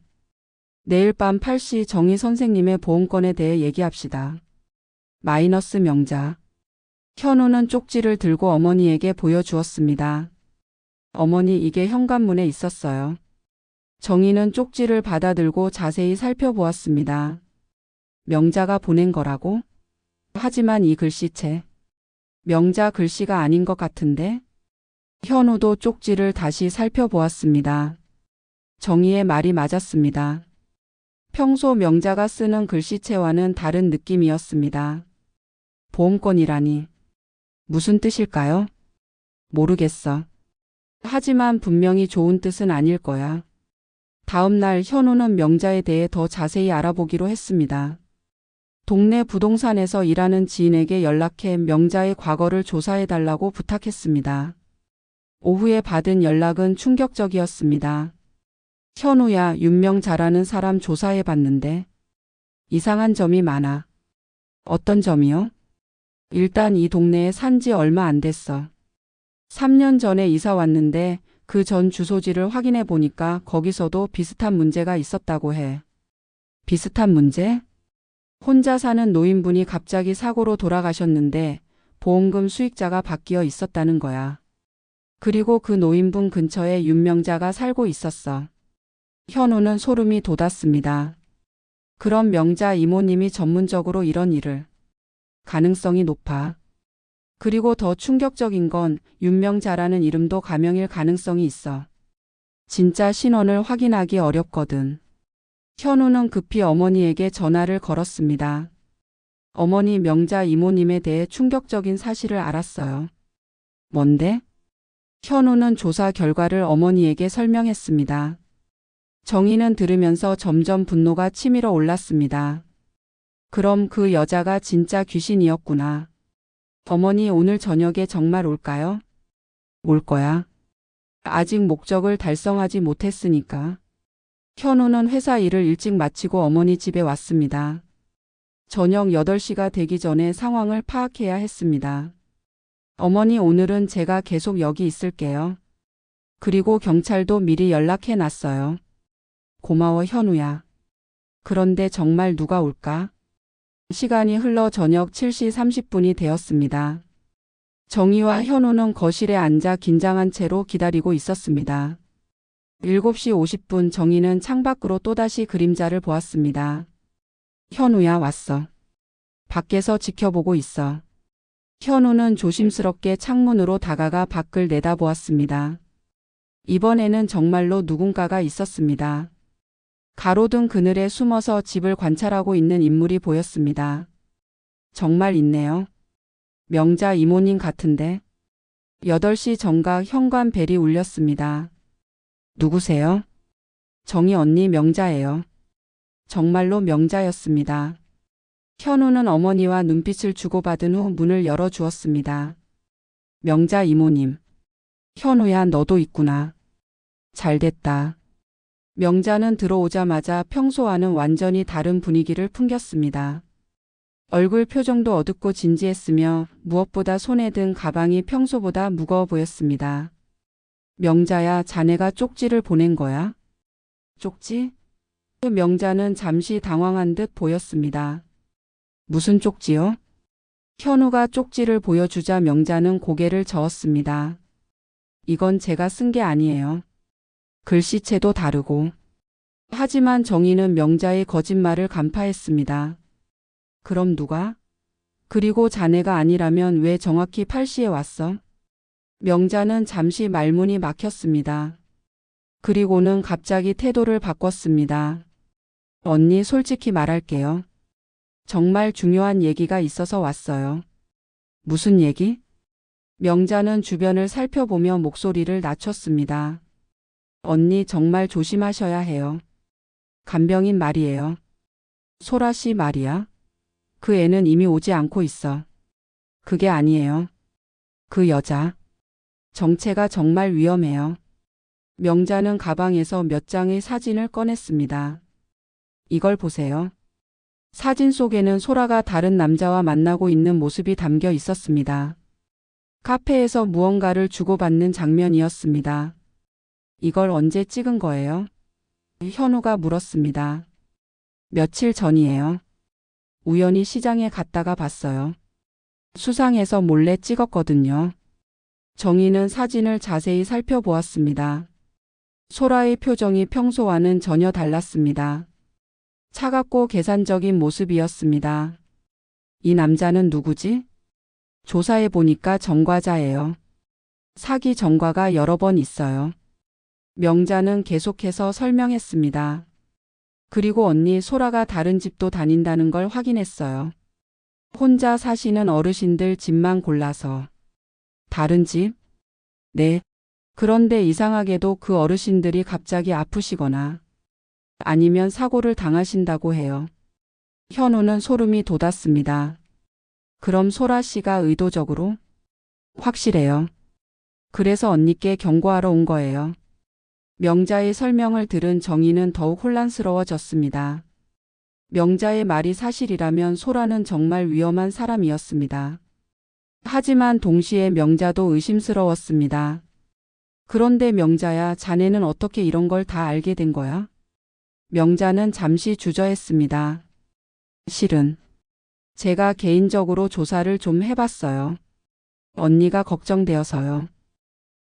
내일 밤 8시 정희 선생님의 보험건에 대해 얘기합시다. 마이너스 명자. 현우는 쪽지를 들고 어머니에게 보여주었습니다. 어머니, 이게 현관문에 있었어요. 정희는 쪽지를 받아들고 자세히 살펴보았습니다. 명자가 보낸 거라고? 하지만 이 글씨체. 명자 글씨가 아닌 것 같은데? 현우도 쪽지를 다시 살펴보았습니다. 정희의 말이 맞았습니다. 평소 명자가 쓰는 글씨체와는 다른 느낌이었습니다. 보험건이라니. 무슨 뜻일까요? 모르겠어. 하지만 분명히 좋은 뜻은 아닐 거야. 다음 날 현우는 명자에 대해 더 자세히 알아보기로 했습니다. 동네 부동산에서 일하는 지인에게 연락해 명자의 과거를 조사해달라고 부탁했습니다. 오후에 받은 연락은 충격적이었습니다. 현우야, 윤명자라는 사람 조사해봤는데 이상한 점이 많아. 어떤 점이요? 일단 이 동네에 산지 얼마 안 됐어. 3년 전에 이사 왔는데 그 전 주소지를 확인해 보니까 거기서도 비슷한 문제가 있었다고 해. 비슷한 문제? 혼자 사는 노인분이 갑자기 사고로 돌아가셨는데 보험금 수익자가 바뀌어 있었다는 거야. 그리고 그 노인분 근처에 윤명자가 살고 있었어. 현우는 소름이 돋았습니다. 그럼 명자 이모님이 전문적으로 이런 일을. 가능성이 높아. 그리고 더 충격적인 건 윤명자라는 이름도 가명일 가능성이 있어. 진짜 신원을 확인하기 어렵거든. 현우는 급히 어머니에게 전화를 걸었습니다. 어머니, 명자 이모님에 대해 충격적인 사실을 알았어요. 뭔데? 현우는 조사 결과를 어머니에게 설명했습니다. 정희는 들으면서 점점 분노가 치밀어 올랐습니다. 그럼 그 여자가 진짜 귀신이었구나. 어머니, 오늘 저녁에 정말 올까요? 올 거야. 아직 목적을 달성하지 못했으니까. 현우는 회사 일을 일찍 마치고 어머니 집에 왔습니다. 저녁 8시가 되기 전에 상황을 파악해야 했습니다. 어머니, 오늘은 제가 계속 여기 있을게요. 그리고 경찰도 미리 연락해 놨어요. 고마워, 현우야. 그런데 정말 누가 올까? 시간이 흘러 저녁 7시 30분이 되었습니다. 정희와 현우는 거실에 앉아 긴장한 채로 기다리고 있었습니다. 7시 50분 정희는 창밖으로 또다시 그림자를 보았습니다. 현우야, 왔어. 밖에서 지켜보고 있어. 현우는 조심스럽게 창문으로 다가가 밖을 내다보았습니다. 이번에는 정말로 누군가가 있었습니다. 가로등 그늘에 숨어서 집을 관찰하고 있는 인물이 보였습니다. 정말 있네요. 명자 이모님 같은데. 8시 정각 현관벨이 울렸습니다. 누구세요? 정희 언니 명자예요. 정말로 명자였습니다. 현우는 어머니와 눈빛을 주고받은 후 문을 열어주었습니다. 명자 이모님. 현우야, 너도 있구나. 잘됐다. 명자는 들어오자마자 평소와는 완전히 다른 분위기를 풍겼습니다. 얼굴 표정도 어둡고 진지했으며 무엇보다 손에 든 가방이 평소보다 무거워 보였습니다. 명자야, 자네가 쪽지를 보낸 거야? 쪽지? 명자는 잠시 당황한 듯 보였습니다. 무슨 쪽지요? 현우가 쪽지를 보여주자 명자는 고개를 저었습니다. 이건 제가 쓴 게 아니에요. 글씨체도 다르고. 하지만 정희는 명자의 거짓말을 간파했습니다. 그럼 누가? 그리고 자네가 아니라면 왜 정확히 8시에 왔어? 명자는 잠시 말문이 막혔습니다. 그리고는 갑자기 태도를 바꿨습니다. 언니, 솔직히 말할게요. 정말 중요한 얘기가 있어서 왔어요. 무슨 얘기? 명자는 주변을 살펴보며 목소리를 낮췄습니다. 언니, 정말 조심하셔야 해요. 간병인 말이에요. 소라 씨 말이야? 그 애는 이미 오지 않고 있어. 그게 아니에요. 그 여자. 정체가 정말 위험해요. 명자는 가방에서 몇 장의 사진을 꺼냈습니다. 이걸 보세요. 사진 속에는 소라가 다른 남자와 만나고 있는 모습이 담겨 있었습니다. 카페에서 무언가를 주고받는 장면이었습니다. 이걸 언제 찍은 거예요? 현우가 물었습니다. 며칠 전이에요. 우연히 시장에 갔다가 봤어요. 수상해서 몰래 찍었거든요. 정희는 사진을 자세히 살펴보았습니다. 소라의 표정이 평소와는 전혀 달랐습니다. 차갑고 계산적인 모습이었습니다. 이 남자는 누구지? 조사해 보니까 전과자예요. 사기 전과가 여러 번 있어요. 명자는 계속해서 설명했습니다. 그리고 언니, 소라가 다른 집도 다닌다는 걸 확인했어요. 혼자 사시는 어르신들 집만 골라서. 다른 집? 네. 그런데 이상하게도 그 어르신들이 갑자기 아프시거나 아니면 사고를 당하신다고 해요. 현우는 소름이 돋았습니다. 그럼 소라 씨가 의도적으로? 확실해요. 그래서 언니께 경고하러 온 거예요. 명자의 설명을 들은 정희는 더욱 혼란스러워졌습니다. 명자의 말이 사실이라면 소라는 정말 위험한 사람이었습니다. 하지만 동시에 명자도 의심스러웠습니다. 그런데 명자야, 자네는 어떻게 이런 걸 다 알게 된 거야? 명자는 잠시 주저했습니다. 실은 제가 개인적으로 조사를 좀 해봤어요. 언니가 걱정되어서요.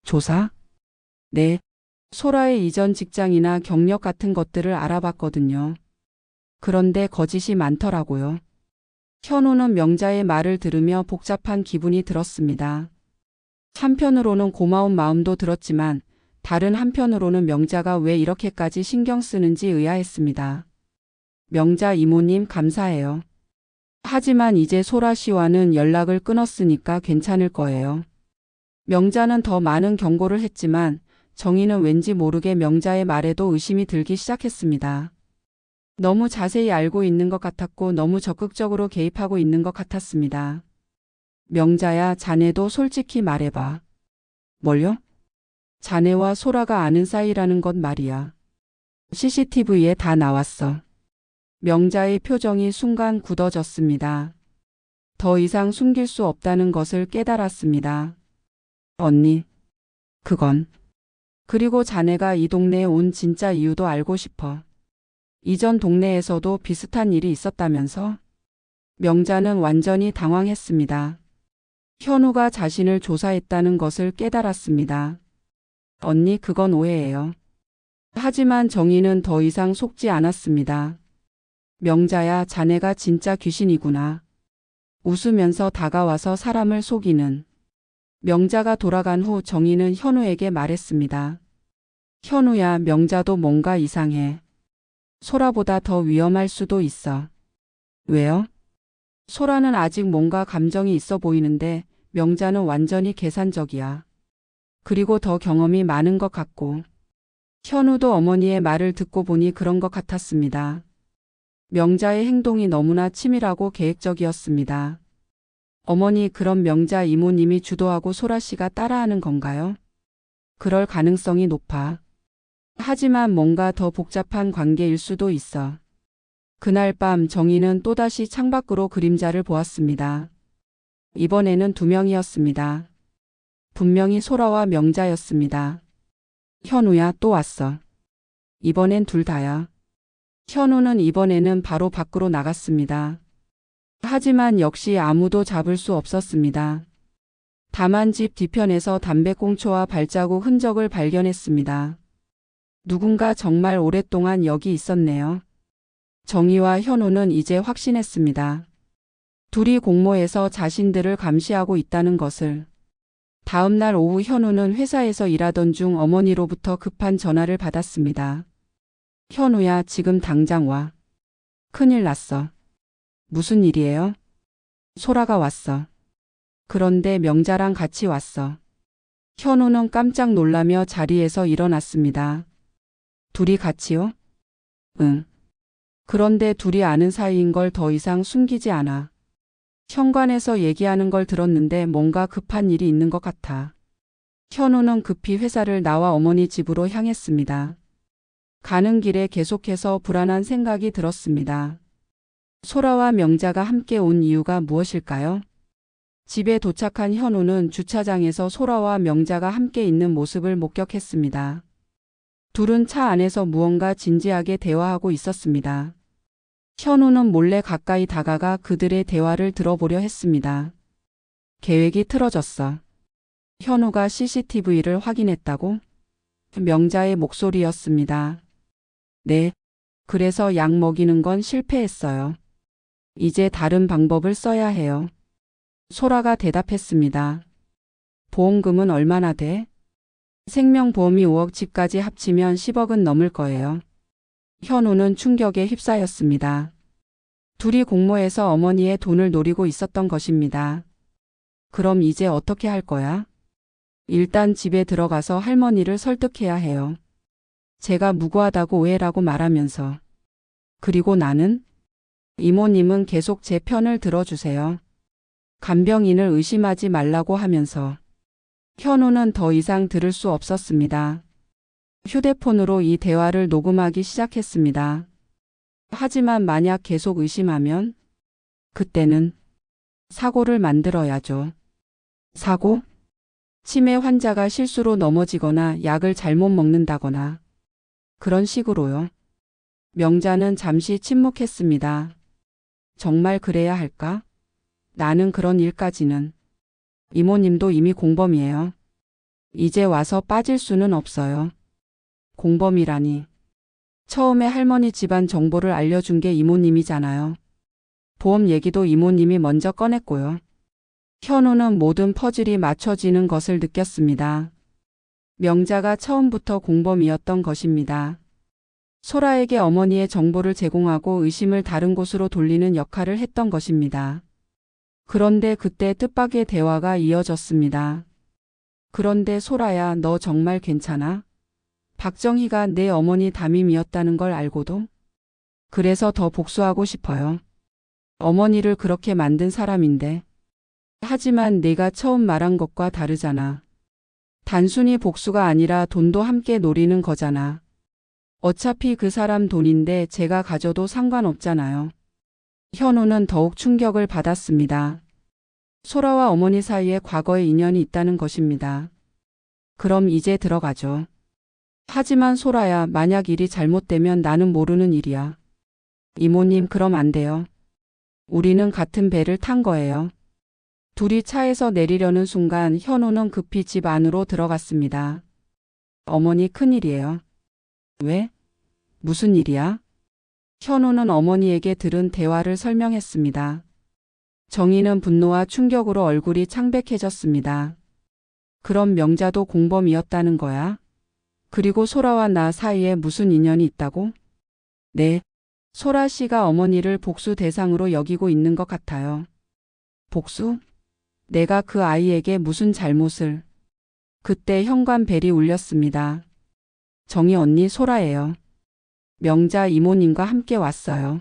조사? 네. 소라의 이전 직장이나 경력 같은 것들을 알아봤거든요. 그런데 거짓이 많더라고요. 현우는 명자의 말을 들으며 복잡한 기분이 들었습니다. 한편으로는 고마운 마음도 들었지만 다른 한편으로는 명자가 왜 이렇게까지 신경 쓰는지 의아했습니다. 명자 이모님, 감사해요. 하지만 이제 소라 씨와는 연락을 끊었으니까 괜찮을 거예요. 명자는 더 많은 경고를 했지만 정희는 왠지 모르게 명자의 말에도 의심이 들기 시작했습니다. 너무 자세히 알고 있는 것 같았고 너무 적극적으로 개입하고 있는 것 같았습니다. 명자야, 자네도 솔직히 말해봐. 뭘요? 자네와 소라가 아는 사이라는 것 말이야. CCTV에 다 나왔어. 명자의 표정이 순간 굳어졌습니다. 더 이상 숨길 수 없다는 것을 깨달았습니다. 언니, 그건. 그리고 자네가 이 동네에 온 진짜 이유도 알고 싶어. 이전 동네에서도 비슷한 일이 있었다면서? 명자는 완전히 당황했습니다. 현우가 자신을 조사했다는 것을 깨달았습니다. 언니, 그건 오해예요. 하지만 정희는 더 이상 속지 않았습니다. 명자야, 자네가 진짜 귀신이구나. 웃으면서 다가와서 사람을 속이는. 명자가 돌아간 후 정희는 현우에게 말했습니다. 현우야, 명자도 뭔가 이상해. 소라보다 더 위험할 수도 있어. 왜요? 소라는 아직 뭔가 감정이 있어 보이는데 명자는 완전히 계산적이야. 그리고 더 경험이 많은 것 같고. 현우도 어머니의 말을 듣고 보니 그런 것 같았습니다. 명자의 행동이 너무나 치밀하고 계획적이었습니다. 어머니, 그럼 명자 이모님이 주도하고 소라 씨가 따라하는 건가요? 그럴 가능성이 높아. 하지만 뭔가 더 복잡한 관계일 수도 있어. 그날 밤 정희는 또다시 창밖으로 그림자를 보았습니다. 이번에는 두 명이었습니다. 분명히 소라와 명자였습니다. 현우야, 또 왔어. 이번엔 둘 다야. 현우는 이번에는 바로 밖으로 나갔습니다. 하지만 역시 아무도 잡을 수 없었습니다. 다만 집 뒤편에서 담배꽁초와 발자국 흔적을 발견했습니다. 누군가 정말 오랫동안 여기 있었네요. 정희와 현우는 이제 확신했습니다. 둘이 공모해서 자신들을 감시하고 있다는 것을. 다음 날 오후 현우는 회사에서 일하던 중 어머니로부터 급한 전화를 받았습니다. 현우야, 지금 당장 와. 큰일 났어. 무슨 일이에요? 소라가 왔어. 그런데 명자랑 같이 왔어. 현우는 깜짝 놀라며 자리에서 일어났습니다. 둘이 같이요? 응. 그런데 둘이 아는 사이인 걸 더 이상 숨기지 않아. 현관에서 얘기하는 걸 들었는데 뭔가 급한 일이 있는 것 같아. 현우는 급히 회사를 나와 어머니 집으로 향했습니다. 가는 길에 계속해서 불안한 생각이 들었습니다. 소라와 명자가 함께 온 이유가 무엇일까요? 집에 도착한 현우는 주차장에서 소라와 명자가 함께 있는 모습을 목격했습니다. 둘은 차 안에서 무언가 진지하게 대화하고 있었습니다. 현우는 몰래 가까이 다가가 그들의 대화를 들어보려 했습니다. 계획이 틀어졌어. 현우가 CCTV를 확인했다고? 명자의 목소리였습니다. 네. 그래서 약 먹이는 건 실패했어요. 이제 다른 방법을 써야 해요. 소라가 대답했습니다. 보험금은 얼마나 돼? 생명보험이 5억, 집까지 합치면 10억은 넘을 거예요. 현우는 충격에 휩싸였습니다. 둘이 공모해서 어머니의 돈을 노리고 있었던 것입니다. 그럼 이제 어떻게 할 거야? 일단 집에 들어가서 할머니를 설득해야 해요. 제가 무고하다고 오해라고 말하면서. 그리고 나는? 이모님은 계속 제 편을 들어주세요. 간병인을 의심하지 말라고 하면서. 현우는 더 이상 들을 수 없었습니다. 휴대폰으로 이 대화를 녹음하기 시작했습니다. 하지만 만약 계속 의심하면? 그때는 사고를 만들어야죠. 사고? 치매 환자가 실수로 넘어지거나 약을 잘못 먹는다거나 그런 식으로요. 명자는 잠시 침묵했습니다. 정말 그래야 할까? 나는 그런 일까지는. 이모님도 이미 공범이에요. 이제 와서 빠질 수는 없어요. 공범이라니. 처음에 할머니 집안 정보를 알려준 게 이모님이잖아요. 보험 얘기도 이모님이 먼저 꺼냈고요. 현우는 모든 퍼즐이 맞춰지는 것을 느꼈습니다. 명자가 처음부터 공범이었던 것입니다. 소라에게 어머니의 정보를 제공하고 의심을 다른 곳으로 돌리는 역할을 했던 것입니다. 그런데 그때 뜻밖의 대화가 이어졌습니다. 그런데 소라야, 너 정말 괜찮아? 박정희가 내 어머니 담임이었다는 걸 알고도? 그래서 더 복수하고 싶어요. 어머니를 그렇게 만든 사람인데. 하지만 내가 처음 말한 것과 다르잖아. 단순히 복수가 아니라 돈도 함께 노리는 거잖아. 어차피 그 사람 돈인데 제가 가져도 상관없잖아요. 현우는 더욱 충격을 받았습니다. 소라와 어머니 사이에 과거의 인연이 있다는 것입니다. 그럼 이제 들어가죠. 하지만 소라야, 만약 일이 잘못되면 나는 모르는 일이야. 이모님, 그럼 안 돼요. 우리는 같은 배를 탄 거예요. 둘이 차에서 내리려는 순간 현우는 급히 집 안으로 들어갔습니다. 어머니, 큰일이에요. 왜? 무슨 일이야? 현우는 어머니에게 들은 대화를 설명했습니다. 정희는 분노와 충격으로 얼굴이 창백해졌습니다. 그럼 명자도 공범이었다는 거야? 그리고 소라와 나 사이에 무슨 인연이 있다고? 네. 소라 씨가 어머니를 복수 대상으로 여기고 있는 것 같아요. 복수? 내가 그 아이에게 무슨 잘못을? 그때 현관벨이 울렸습니다. 정희 언니 소라예요. 명자 이모님과 함께 왔어요.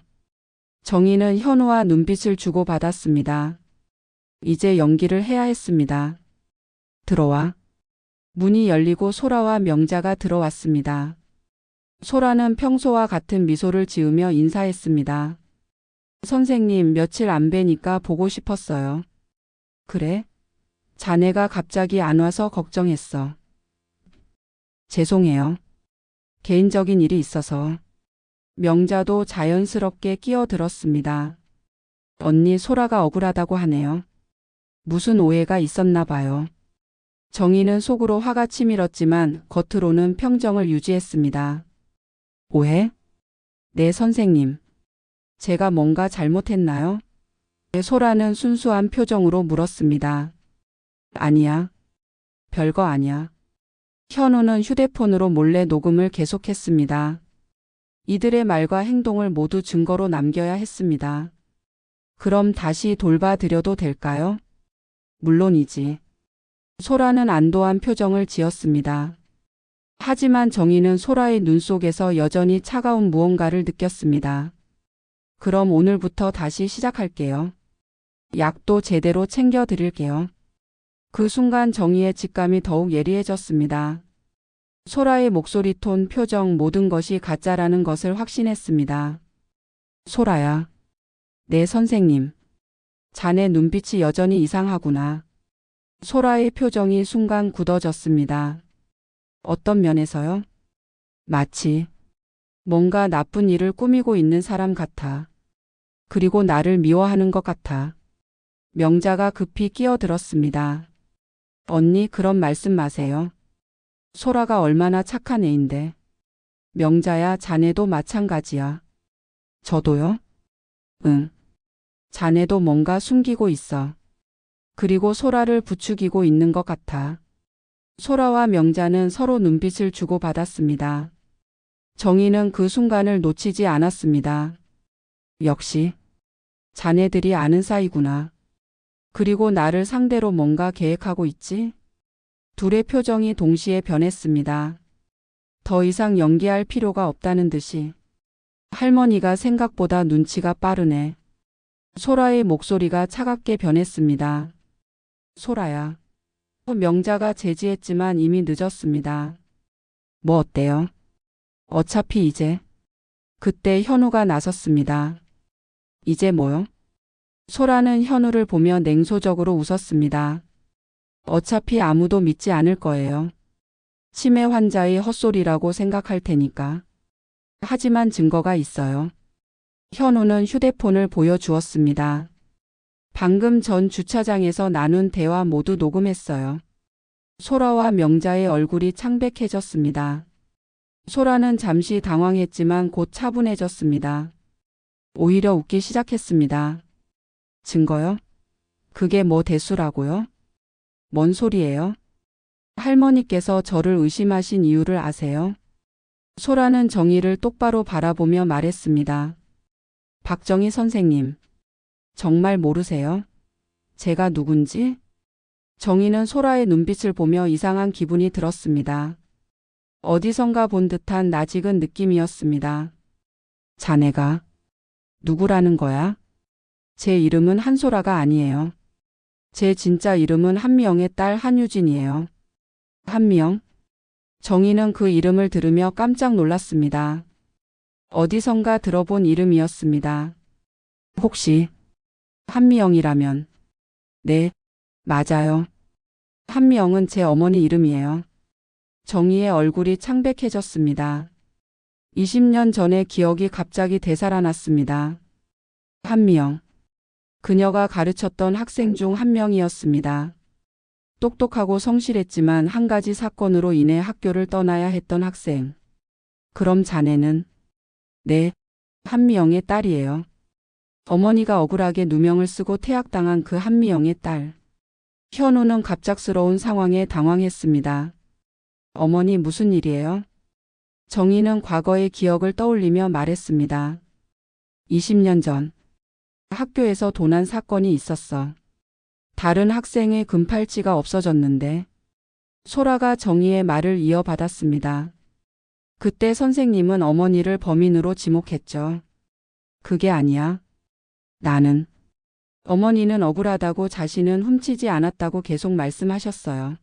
정희는 현우와 눈빛을 주고받았습니다. 이제 연기를 해야 했습니다. 들어와. 문이 열리고 소라와 명자가 들어왔습니다. 소라는 평소와 같은 미소를 지으며 인사했습니다. 선생님, 며칠 안 뵈니까 보고 싶었어요. 그래? 자네가 갑자기 안 와서 걱정했어. 죄송해요. 개인적인 일이 있어서. 명자도 자연스럽게 끼어들었습니다. 언니 소라가 억울하다고 하네요. 무슨 오해가 있었나 봐요. 정희는 속으로 화가 치밀었지만 겉으로는 평정을 유지했습니다. 오해? 네, 선생님. 제가 뭔가 잘못했나요? 소라는 순수한 표정으로 물었습니다. 아니야. 별거 아니야. 현우는 휴대폰으로 몰래 녹음을 계속했습니다. 이들의 말과 행동을 모두 증거로 남겨야 했습니다. 그럼 다시 돌봐드려도 될까요? 물론이지. 소라는 안도한 표정을 지었습니다. 하지만 정희는 소라의 눈 속에서 여전히 차가운 무언가를 느꼈습니다. 그럼 오늘부터 다시 시작할게요. 약도 제대로 챙겨 드릴게요. 그 순간 정희의 직감이 더욱 예리해졌습니다. 소라의 목소리, 톤, 표정 모든 것이 가짜라는 것을 확신했습니다. 소라야. 네, 선생님. 자네 눈빛이 여전히 이상하구나. 소라의 표정이 순간 굳어졌습니다. 어떤 면에서요? 마치 뭔가 나쁜 일을 꾸미고 있는 사람 같아. 그리고 나를 미워하는 것 같아. 명자가 급히 끼어들었습니다. 언니, 그런 말씀 마세요. 소라가 얼마나 착한 애인데. 명자야, 자네도 마찬가지야. 저도요? 응. 자네도 뭔가 숨기고 있어. 그리고 소라를 부추기고 있는 것 같아. 소라와 명자는 서로 눈빛을 주고받았습니다. 정희는 그 순간을 놓치지 않았습니다. 역시 자네들이 아는 사이구나. 그리고 나를 상대로 뭔가 계획하고 있지? 둘의 표정이 동시에 변했습니다. 더 이상 연기할 필요가 없다는 듯이. 할머니가 생각보다 눈치가 빠르네. 소라의 목소리가 차갑게 변했습니다. 소라야. 명자가 제지했지만 이미 늦었습니다. 뭐 어때요? 어차피 이제. 그때 현우가 나섰습니다. 이제 뭐요? 소라는 현우를 보며 냉소적으로 웃었습니다. 어차피 아무도 믿지 않을 거예요. 치매 환자의 헛소리라고 생각할 테니까. 하지만 증거가 있어요. 현우는 휴대폰을 보여주었습니다. 방금 전 주차장에서 나눈 대화 모두 녹음했어요. 소라와 명자의 얼굴이 창백해졌습니다. 소라는 잠시 당황했지만 곧 차분해졌습니다. 오히려 웃기 시작했습니다. 증거요? 그게 뭐 대수라고요? 뭔 소리예요? 할머니께서 저를 의심하신 이유를 아세요? 소라는 정희를 똑바로 바라보며 말했습니다. 박정희 선생님. 정말 모르세요? 제가 누군지? 정희는 소라의 눈빛을 보며 이상한 기분이 들었습니다. 어디선가 본 듯한 낯익은 느낌이었습니다. 자네가 누구라는 거야? 제 이름은 한소라가 아니에요. 제 진짜 이름은 한미영의 딸 한유진이에요. 한미영? 정희는 그 이름을 들으며 깜짝 놀랐습니다. 어디선가 들어본 이름이었습니다. 혹시 한미영이라면? 네, 맞아요. 한미영은 제 어머니 이름이에요. 정희의 얼굴이 창백해졌습니다. 20년 전의 기억이 갑자기 되살아났습니다. 한미영. 그녀가 가르쳤던 학생 중 한 명이었습니다. 똑똑하고 성실했지만 한 가지 사건으로 인해 학교를 떠나야 했던 학생. 그럼 자네는? 네, 한미영의 딸이에요. 어머니가 억울하게 누명을 쓰고 퇴학당한 그 한미영의 딸. 현우는 갑작스러운 상황에 당황했습니다. 어머니 무슨 일이에요? 정희는 과거의 기억을 떠올리며 말했습니다. 20년 전 학교에서 도난 사건이 있었어. 다른 학생의 금팔찌가 없어졌는데 소라가 정희의 말을 이어받았습니다. 그때 선생님은 어머니를 범인으로 지목했죠. 그게 아니야. 나는. 어머니는 억울하다고 자신은 훔치지 않았다고 계속 말씀하셨어요.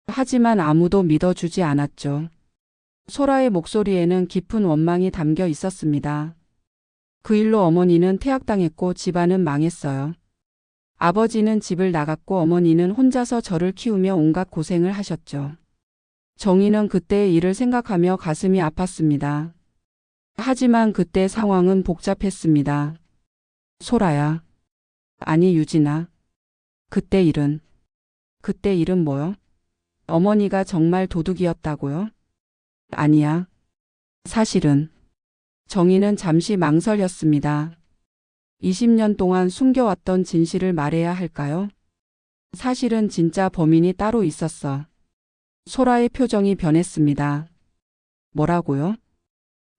하지만 아무도 믿어주지 않았죠. 소라의 목소리에는 깊은 원망이 담겨 있었습니다. 그 일로 어머니는 퇴학당했고 집안은 망했어요. 아버지는 집을 나갔고 어머니는 혼자서 저를 키우며 온갖 고생을 하셨죠. 정희는 그때의 일을 생각하며 가슴이 아팠습니다. 하지만 그때 상황은 복잡했습니다. 소라야. 아니 유진아. 그때 일은 뭐요? 어머니가 정말 도둑이었다고요? 아니야. 사실은. 정희는 잠시 망설였습니다. 20년 동안 숨겨왔던 진실을 말해야 할까요? 사실은 진짜 범인이 따로 있었어. 소라의 표정이 변했습니다. 뭐라고요?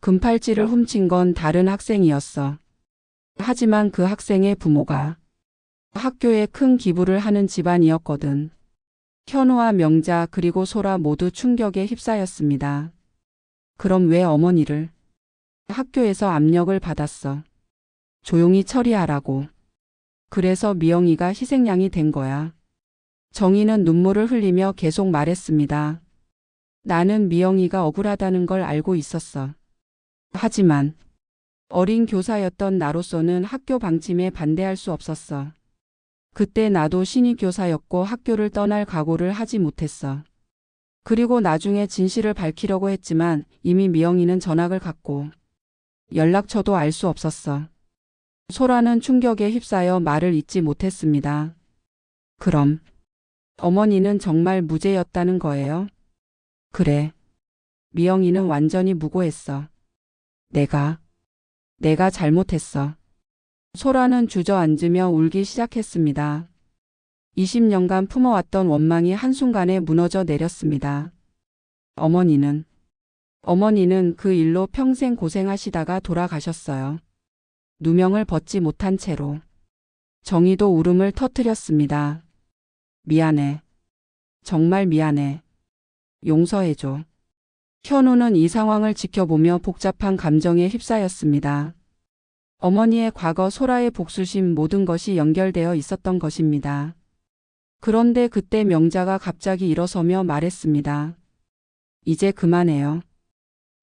금팔찌를 훔친 건 다른 학생이었어. 하지만 그 학생의 부모가 학교에 큰 기부를 하는 집안이었거든. 현우와 명자 그리고 소라 모두 충격에 휩싸였습니다. 그럼 왜 어머니를? 학교에서 압력을 받았어. 조용히 처리하라고. 그래서 미영이가 희생양이 된 거야. 정희는 눈물을 흘리며 계속 말했습니다. 나는 미영이가 억울하다는 걸 알고 있었어. 하지만 어린 교사였던 나로서는 학교 방침에 반대할 수 없었어. 그때 나도 신입 교사였고 학교를 떠날 각오를 하지 못했어. 그리고 나중에 진실을 밝히려고 했지만 이미 미영이는 전학을 갔고 연락처도 알 수 없었어. 소라는 충격에 휩싸여 말을 잇지 못했습니다. 그럼 어머니는 정말 무죄였다는 거예요? 그래. 미영이는 완전히 무고했어. 내가 잘못했어. 소라는 주저앉으며 울기 시작했습니다. 20년간 품어왔던 원망이 한순간에 무너져 내렸습니다. 어머니는 그 일로 평생 고생하시다가 돌아가셨어요. 누명을 벗지 못한 채로. 정희도 울음을 터뜨렸습니다. 미안해. 정말 미안해. 용서해줘. 현우는 이 상황을 지켜보며 복잡한 감정에 휩싸였습니다. 어머니의 과거, 소라의 복수심, 모든 것이 연결되어 있었던 것입니다. 그런데 그때 명자가 갑자기 일어서며 말했습니다. 이제 그만해요.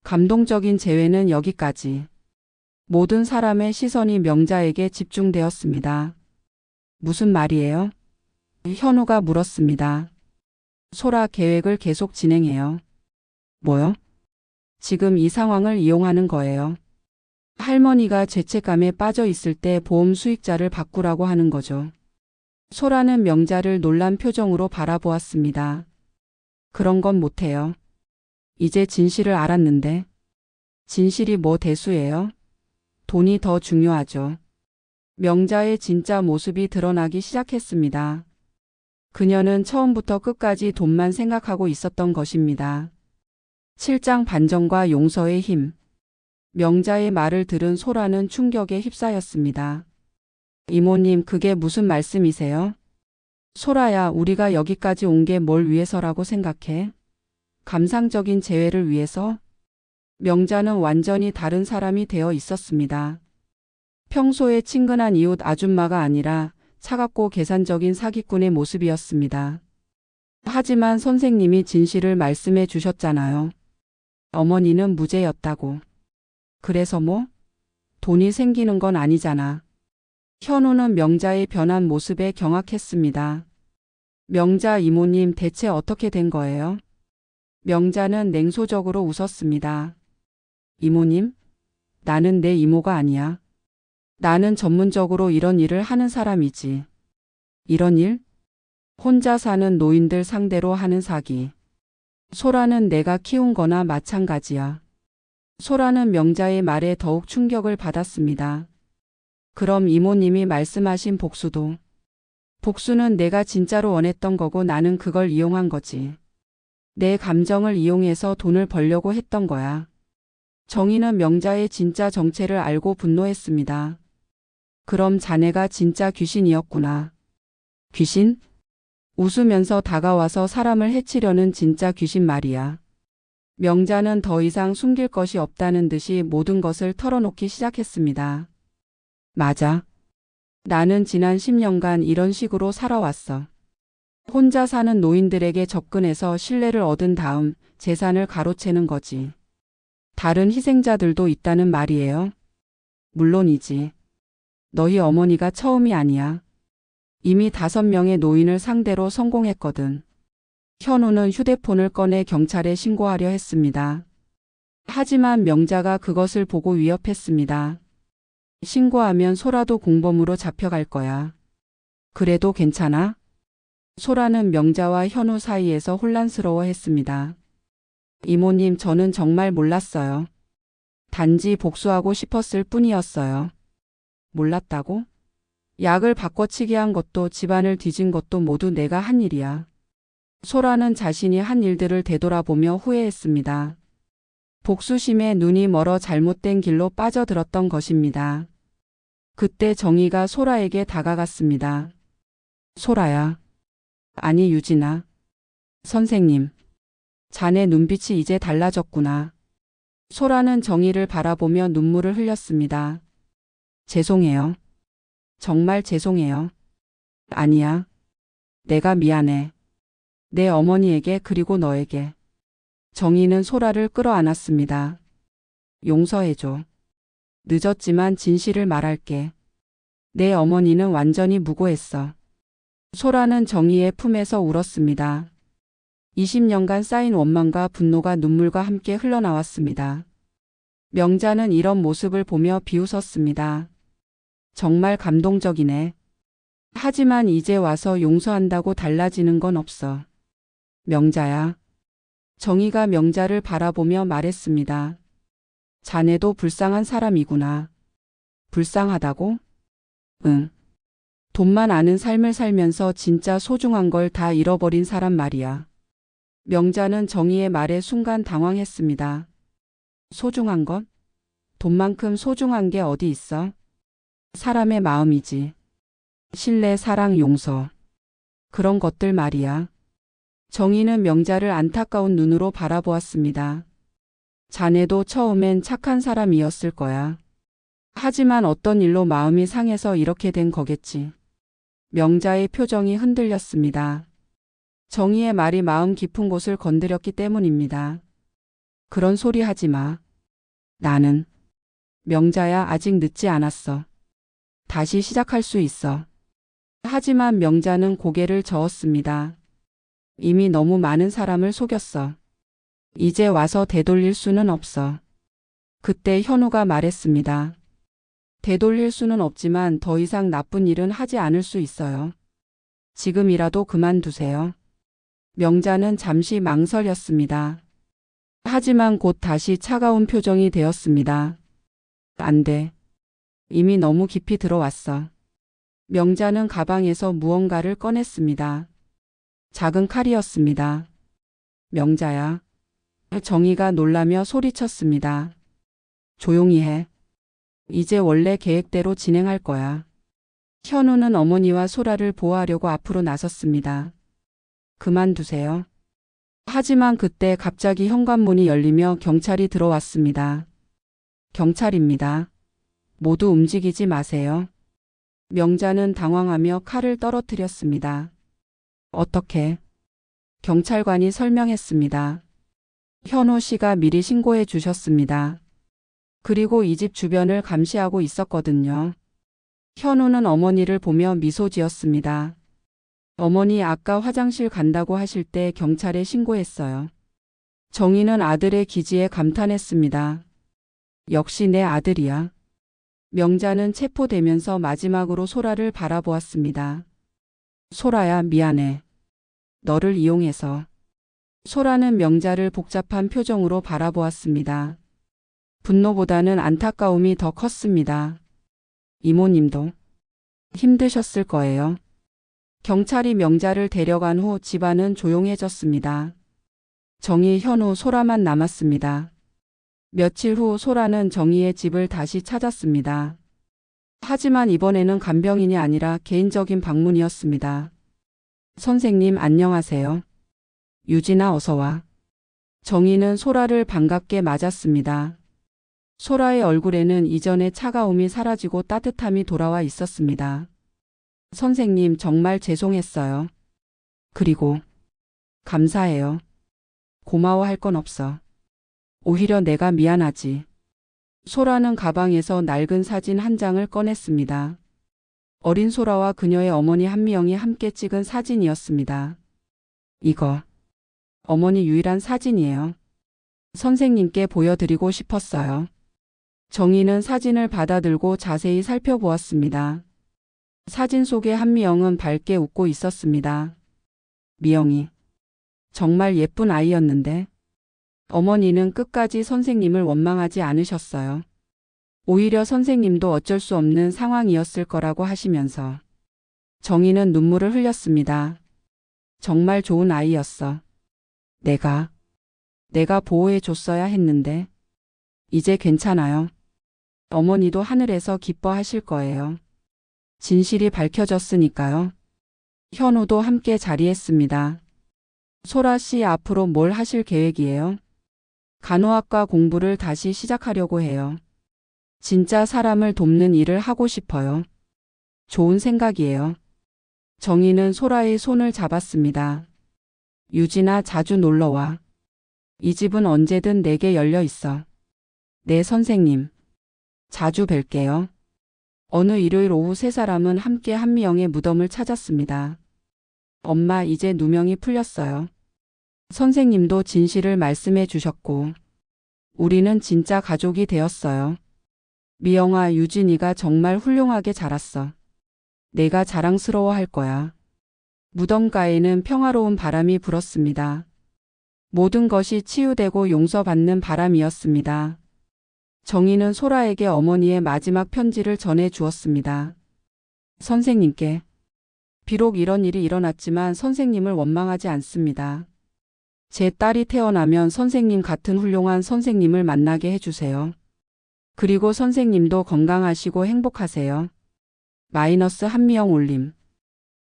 감동적인 재회는 여기까지. 모든 사람의 시선이 명자에게 집중되었습니다. 무슨 말이에요? 현우가 물었습니다. 소라 계획을 계속 진행해요. 뭐요? 지금 이 상황을 이용하는 거예요. 할머니가 죄책감에 빠져 있을 때 보험 수익자를 바꾸라고 하는 거죠. 소라는 명자를 놀란 표정으로 바라보았습니다. 그런 건 못해요. 이제 진실을 알았는데. 진실이 뭐 대수예요? 돈이 더 중요하죠. 명자의 진짜 모습이 드러나기 시작했습니다. 그녀는 처음부터 끝까지 돈만 생각하고 있었던 것입니다. 7장 반정과 용서의 힘. 명자의 말을 들은 소라는 충격에 휩싸였습니다. 이모님, 그게 무슨 말씀이세요? 소라야, 우리가 여기까지 온 게 뭘 위해서라고 생각해? 감상적인 재회를 위해서? 명자는 완전히 다른 사람이 되어 있었습니다. 평소에 친근한 이웃 아줌마가 아니라 차갑고 계산적인 사기꾼의 모습이었습니다. 하지만 선생님이 진실을 말씀해 주셨잖아요. 어머니는 무죄였다고. 그래서 뭐? 돈이 생기는 건 아니잖아. 현우는 명자의 변한 모습에 경악했습니다. 명자 이모님, 대체 어떻게 된 거예요? 명자는 냉소적으로 웃었습니다. 이모님? 나는 내 이모가 아니야. 나는 전문적으로 이런 일을 하는 사람이지. 이런 일? 혼자 사는 노인들 상대로 하는 사기. 소라는 내가 키운 거나 마찬가지야. 소라는 명자의 말에 더욱 충격을 받았습니다. 그럼 이모님이 말씀하신 복수도. 복수는 내가 진짜로 원했던 거고 나는 그걸 이용한 거지. 내 감정을 이용해서 돈을 벌려고 했던 거야. 정희는 명자의 진짜 정체를 알고 분노했습니다. 그럼 자네가 진짜 귀신이었구나. 귀신? 웃으면서 다가와서 사람을 해치려는 진짜 귀신 말이야. 명자는 더 이상 숨길 것이 없다는 듯이 모든 것을 털어놓기 시작했습니다. 맞아. 나는 지난 10년간 이런 식으로 살아왔어. 혼자 사는 노인들에게 접근해서 신뢰를 얻은 다음 재산을 가로채는 거지. 다른 희생자들도 있다는 말이에요. 물론이지. 너희 어머니가 처음이 아니야. 이미 5명의 노인을 상대로 성공했거든. 현우는 휴대폰을 꺼내 경찰에 신고하려 했습니다. 하지만 명자가 그것을 보고 위협했습니다. 신고하면 소라도 공범으로 잡혀갈 거야. 그래도 괜찮아? 소라는 명자와 현우 사이에서 혼란스러워했습니다. 이모님, 저는 정말 몰랐어요. 단지 복수하고 싶었을 뿐이었어요. 몰랐다고? 약을 바꿔치기 한 것도 집안을 뒤진 것도 모두 내가 한 일이야. 소라는 자신이 한 일들을 되돌아보며 후회했습니다. 복수심에 눈이 멀어 잘못된 길로 빠져들었던 것입니다. 그때 정희가 소라에게 다가갔습니다. 소라야. 아니, 유진아. 선생님. 자네 눈빛이 이제 달라졌구나. 소라는 정희를 바라보며 눈물을 흘렸습니다. 죄송해요. 정말 죄송해요. 아니야. 내가 미안해. 내 어머니에게 그리고 너에게. 정희는 소라를 끌어안았습니다. 용서해줘. 늦었지만 진실을 말할게. 내 어머니는 완전히 무고했어. 소라는 정희의 품에서 울었습니다. 20년간 쌓인 원망과 분노가 눈물과 함께 흘러나왔습니다. 명자는 이런 모습을 보며 비웃었습니다. 정말 감동적이네. 하지만 이제 와서 용서한다고 달라지는 건 없어. 명자야. 정희가 명자를 바라보며 말했습니다. 자네도 불쌍한 사람이구나. 불쌍하다고? 응. 돈만 아는 삶을 살면서 진짜 소중한 걸 다 잃어버린 사람 말이야. 명자는 정희의 말에 순간 당황했습니다. 소중한 것? 돈만큼 소중한 게 어디 있어? 사람의 마음이지. 신뢰, 사랑, 용서. 그런 것들 말이야. 정희는 명자를 안타까운 눈으로 바라보았습니다. 자네도 처음엔 착한 사람이었을 거야. 하지만 어떤 일로 마음이 상해서 이렇게 된 거겠지. 명자의 표정이 흔들렸습니다. 정희의 말이 마음 깊은 곳을 건드렸기 때문입니다. 그런 소리 하지 마. 나는. 명자야, 아직 늦지 않았어. 다시 시작할 수 있어. 하지만 명자는 고개를 저었습니다. 이미 너무 많은 사람을 속였어. 이제 와서 되돌릴 수는 없어. 그때 현우가 말했습니다. 되돌릴 수는 없지만 더 이상 나쁜 일은 하지 않을 수 있어요. 지금이라도 그만두세요. 명자는 잠시 망설였습니다. 하지만 곧 다시 차가운 표정이 되었습니다. 안 돼. 이미 너무 깊이 들어왔어. 명자는 가방에서 무언가를 꺼냈습니다. 작은 칼이었습니다. 명자야. 정희가 놀라며 소리쳤습니다. 조용히 해. 이제 원래 계획대로 진행할 거야. 현우는 어머니와 소라를 보호하려고 앞으로 나섰습니다. 그만두세요. 하지만 그때 갑자기 현관문이 열리며 경찰이 들어왔습니다. 경찰입니다. 모두 움직이지 마세요. 명자는 당황하며 칼을 떨어뜨렸습니다. 어떻게? 경찰관이 설명했습니다. 현우 씨가 미리 신고해 주셨습니다. 그리고 이 집 주변을 감시하고 있었거든요. 현우는 어머니를 보며 미소 지었습니다. 어머니 아까 화장실 간다고 하실 때 경찰에 신고했어요. 정희는 아들의 기지에 감탄했습니다. 역시 내 아들이야. 명자는 체포되면서 마지막으로 소라를 바라보았습니다. 소라야, 미안해. 너를 이용해서. 소라는 명자를 복잡한 표정으로 바라보았습니다. 분노보다는 안타까움이 더 컸습니다. 이모님도 힘드셨을 거예요. 경찰이 명자를 데려간 후 집안은 조용해졌습니다. 정희, 현우, 소라만 남았습니다. 며칠 후 소라는 정희의 집을 다시 찾았습니다. 하지만 이번에는 간병인이 아니라 개인적인 방문이었습니다. 선생님 안녕하세요. 유진아 어서 와. 정희는 소라를 반갑게 맞았습니다. 소라의 얼굴에는 이전의 차가움이 사라지고 따뜻함이 돌아와 있었습니다. 선생님 정말 죄송했어요. 그리고 감사해요. 고마워할 건 없어. 오히려 내가 미안하지. 소라는 가방에서 낡은 사진 한 장을 꺼냈습니다. 어린 소라와 그녀의 어머니 한미영이 함께 찍은 사진이었습니다. 이거 어머니 유일한 사진이에요. 선생님께 보여드리고 싶었어요. 정희는 사진을 받아들고 자세히 살펴보았습니다. 사진 속의 한미영은 밝게 웃고 있었습니다. 미영이 정말 예쁜 아이였는데 어머니는 끝까지 선생님을 원망하지 않으셨어요. 오히려 선생님도 어쩔 수 없는 상황이었을 거라고 하시면서 정희는 눈물을 흘렸습니다. 정말 좋은 아이였어. 내가 보호해 줬어야 했는데 이제 괜찮아요. 어머니도 하늘에서 기뻐하실 거예요. 진실이 밝혀졌으니까요. 현우도 함께 자리했습니다. 소라 씨 앞으로 뭘 하실 계획이에요? 간호학과 공부를 다시 시작하려고 해요. 진짜 사람을 돕는 일을 하고 싶어요. 좋은 생각이에요. 정희는 소라의 손을 잡았습니다. 유진아 자주 놀러와. 이 집은 언제든 내게 열려 있어. 네 선생님. 자주 뵐게요. 어느 일요일 오후 세 사람은 함께 한미영의 무덤을 찾았습니다. 엄마 이제 누명이 풀렸어요. 선생님도 진실을 말씀해 주셨고 우리는 진짜 가족이 되었어요. 미영아 유진이가 정말 훌륭하게 자랐어. 내가 자랑스러워할 거야. 무덤가에는 평화로운 바람이 불었습니다. 모든 것이 치유되고 용서받는 바람이었습니다. 정희는 소라에게 어머니의 마지막 편지를 전해 주었습니다. 선생님께. 비록 이런 일이 일어났지만 선생님을 원망하지 않습니다. 제 딸이 태어나면 선생님 같은 훌륭한 선생님을 만나게 해주세요. 그리고 선생님도 건강하시고 행복하세요. 마이너스 한미영 올림.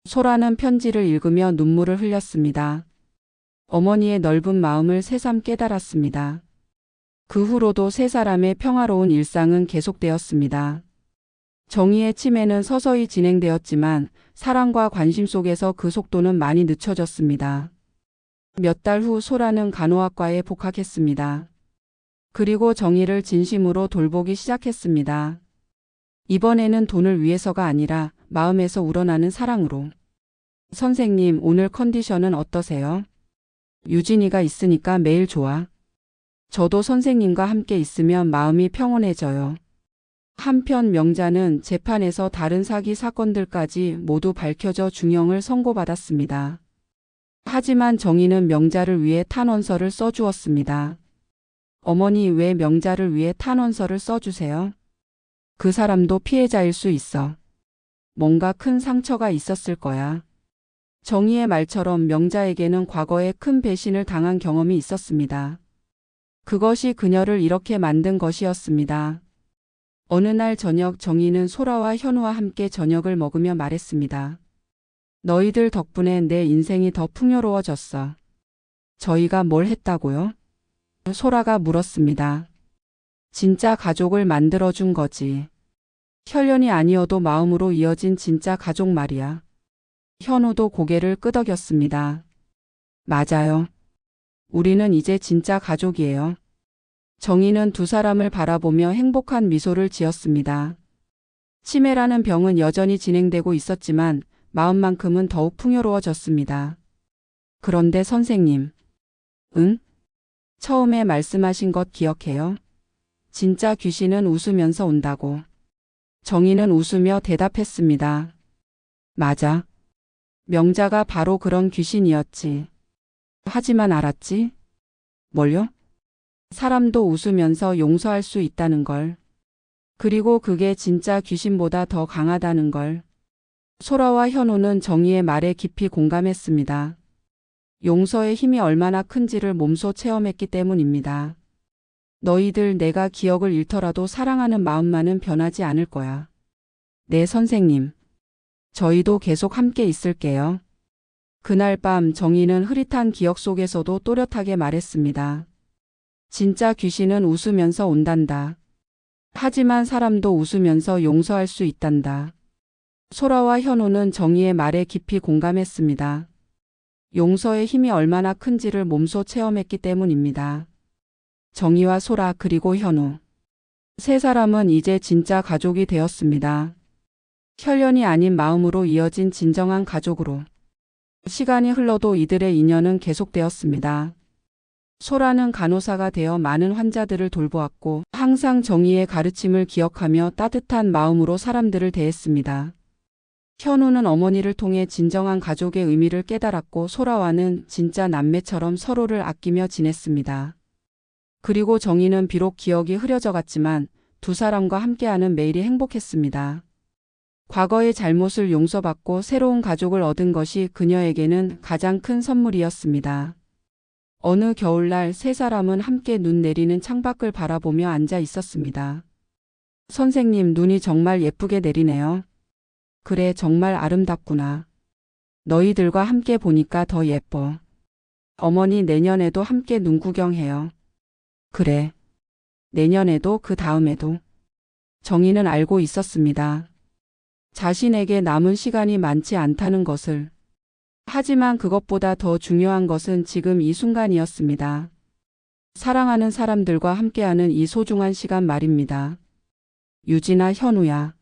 소라는 편지를 읽으며 눈물을 흘렸습니다. 어머니의 넓은 마음을 새삼 깨달았습니다. 그 후로도 세 사람의 평화로운 일상은 계속되었습니다. 정희의 치매는 서서히 진행되었지만 사랑과 관심 속에서 그 속도는 많이 늦춰졌습니다. 몇 달 후 소라는 간호학과에 복학했습니다. 그리고 정희를 진심으로 돌보기 시작했습니다. 이번에는 돈을 위해서가 아니라 마음에서 우러나는 사랑으로. 선생님, 오늘 컨디션은 어떠세요? 유진이가 있으니까 매일 좋아. 저도 선생님과 함께 있으면 마음이 평온해져요. 한편 명자는 재판에서 다른 사기 사건들까지 모두 밝혀져 중형을 선고받았습니다. 하지만 정희는 명자를 위해 탄원서를 써주었습니다. 어머니 왜 명자를 위해 탄원서를 써주세요? 그 사람도 피해자일 수 있어. 뭔가 큰 상처가 있었을 거야. 정희의 말처럼 명자에게는 과거에 큰 배신을 당한 경험이 있었습니다. 그것이 그녀를 이렇게 만든 것이었습니다. 어느 날 저녁 정희는 소라와 현우와 함께 저녁을 먹으며 말했습니다. 너희들 덕분에 내 인생이 더 풍요로워졌어. 저희가 뭘 했다고요? 소라가 물었습니다. 진짜 가족을 만들어준 거지. 혈연이 아니어도 마음으로 이어진 진짜 가족 말이야. 현우도 고개를 끄덕였습니다. 맞아요. 우리는 이제 진짜 가족이에요. 정희는 두 사람을 바라보며 행복한 미소를 지었습니다. 치매라는 병은 여전히 진행되고 있었지만 마음만큼은 더욱 풍요로워졌습니다. 그런데 선생님. 응? 처음에 말씀하신 것 기억해요? 진짜 귀신은 웃으면서 온다고. 정희는 웃으며 대답했습니다. 맞아. 명자가 바로 그런 귀신이었지. 하지만 알았지? 뭘요? 사람도 웃으면서 용서할 수 있다는 걸. 그리고 그게 진짜 귀신보다 더 강하다는 걸. 소라와 현우는 정희의 말에 깊이 공감했습니다. 용서의 힘이 얼마나 큰지를 몸소 체험했기 때문입니다. 너희들 내가 기억을 잃더라도 사랑하는 마음만은 변하지 않을 거야. 네, 선생님. 저희도 계속 함께 있을게요. 그날 밤 정희는 흐릿한 기억 속에서도 또렷하게 말했습니다. 진짜 귀신은 웃으면서 온단다. 하지만 사람도 웃으면서 용서할 수 있단다. 소라와 현우는 정희의 말에 깊이 공감했습니다. 용서의 힘이 얼마나 큰지를 몸소 체험했기 때문입니다. 정희와 소라 그리고 현우. 세 사람은 이제 진짜 가족이 되었습니다. 혈연이 아닌 마음으로 이어진 진정한 가족으로. 시간이 흘러도 이들의 인연은 계속되었습니다. 소라는 간호사가 되어 많은 환자들을 돌보았고 항상 정의의 가르침을 기억하며 따뜻한 마음으로 사람들을 대했습니다. 현우는 어머니를 통해 진정한 가족의 의미를 깨달았고 소라와는 진짜 남매처럼 서로를 아끼며 지냈습니다. 그리고 정의는 비록 기억이 흐려져 갔지만 두 사람과 함께하는 매일이 행복했습니다. 과거의 잘못을 용서받고 새로운 가족을 얻은 것이 그녀에게는 가장 큰 선물이었습니다. 어느 겨울날 세 사람은 함께 눈 내리는 창밖을 바라보며 앉아 있었습니다. 선생님, 눈이 정말 예쁘게 내리네요. 그래, 정말 아름답구나. 너희들과 함께 보니까 더 예뻐. 어머니, 내년에도 함께 눈 구경해요. 그래. 내년에도 그 다음에도. 정희는 알고 있었습니다. 자신에게 남은 시간이 많지 않다는 것을. 하지만 그것보다 더 중요한 것은 지금 이 순간이었습니다. 사랑하는 사람들과 함께하는 이 소중한 시간 말입니다. 유진아, 현우야.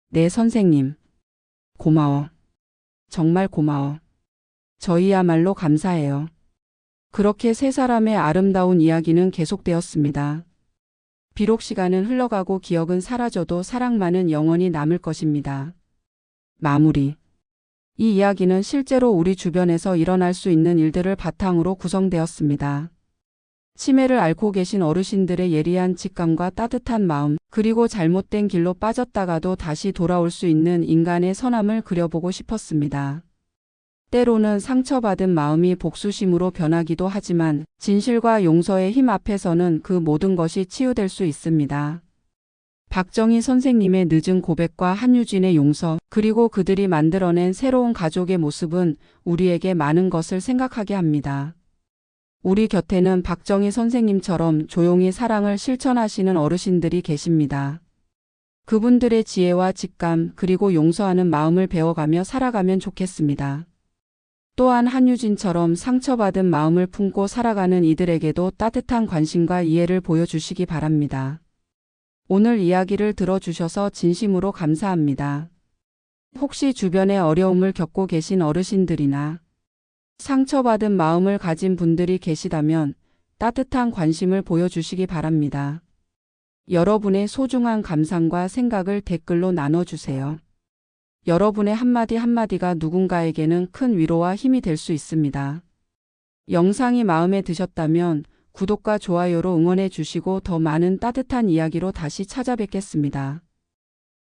네, 선생님. 고마워. 정말 고마워. 저희야말로 감사해요. 그렇게 세 사람의 아름다운 이야기는 계속되었습니다. 비록 시간은 흘러가고 기억은 사라져도 사랑만은 영원히 남을 것입니다. 마무리. 이 이야기는 실제로 우리 주변에서 일어날 수 있는 일들을 바탕으로 구성되었습니다. 치매를 앓고 계신 어르신들의 예리한 직감과 따뜻한 마음, 그리고 잘못된 길로 빠졌다가도 다시 돌아올 수 있는 인간의 선함을 그려보고 싶었습니다. 때로는 상처받은 마음이 복수심으로 변하기도 하지만 진실과 용서의 힘 앞에서는 그 모든 것이 치유될 수 있습니다. 박정희 선생님의 늦은 고백과 한유진의 용서, 그리고 그들이 만들어낸 새로운 가족의 모습은 우리에게 많은 것을 생각하게 합니다. 우리 곁에는 박정희 선생님처럼 조용히 사랑을 실천하시는 어르신들이 계십니다. 그분들의 지혜와 직감, 그리고 용서하는 마음을 배워가며 살아가면 좋겠습니다. 또한 한유진처럼 상처받은 마음을 품고 살아가는 이들에게도 따뜻한 관심과 이해를 보여주시기 바랍니다. 오늘 이야기를 들어주셔서 진심으로 감사합니다. 혹시 주변에 어려움을 겪고 계신 어르신들이나 상처받은 마음을 가진 분들이 계시다면 따뜻한 관심을 보여주시기 바랍니다. 여러분의 소중한 감상과 생각을 댓글로 나눠주세요. 여러분의 한마디 한마디가 누군가에게는 큰 위로와 힘이 될 수 있습니다. 영상이 마음에 드셨다면 구독과 좋아요로 응원해 주시고 더 많은 따뜻한 이야기로 다시 찾아뵙겠습니다.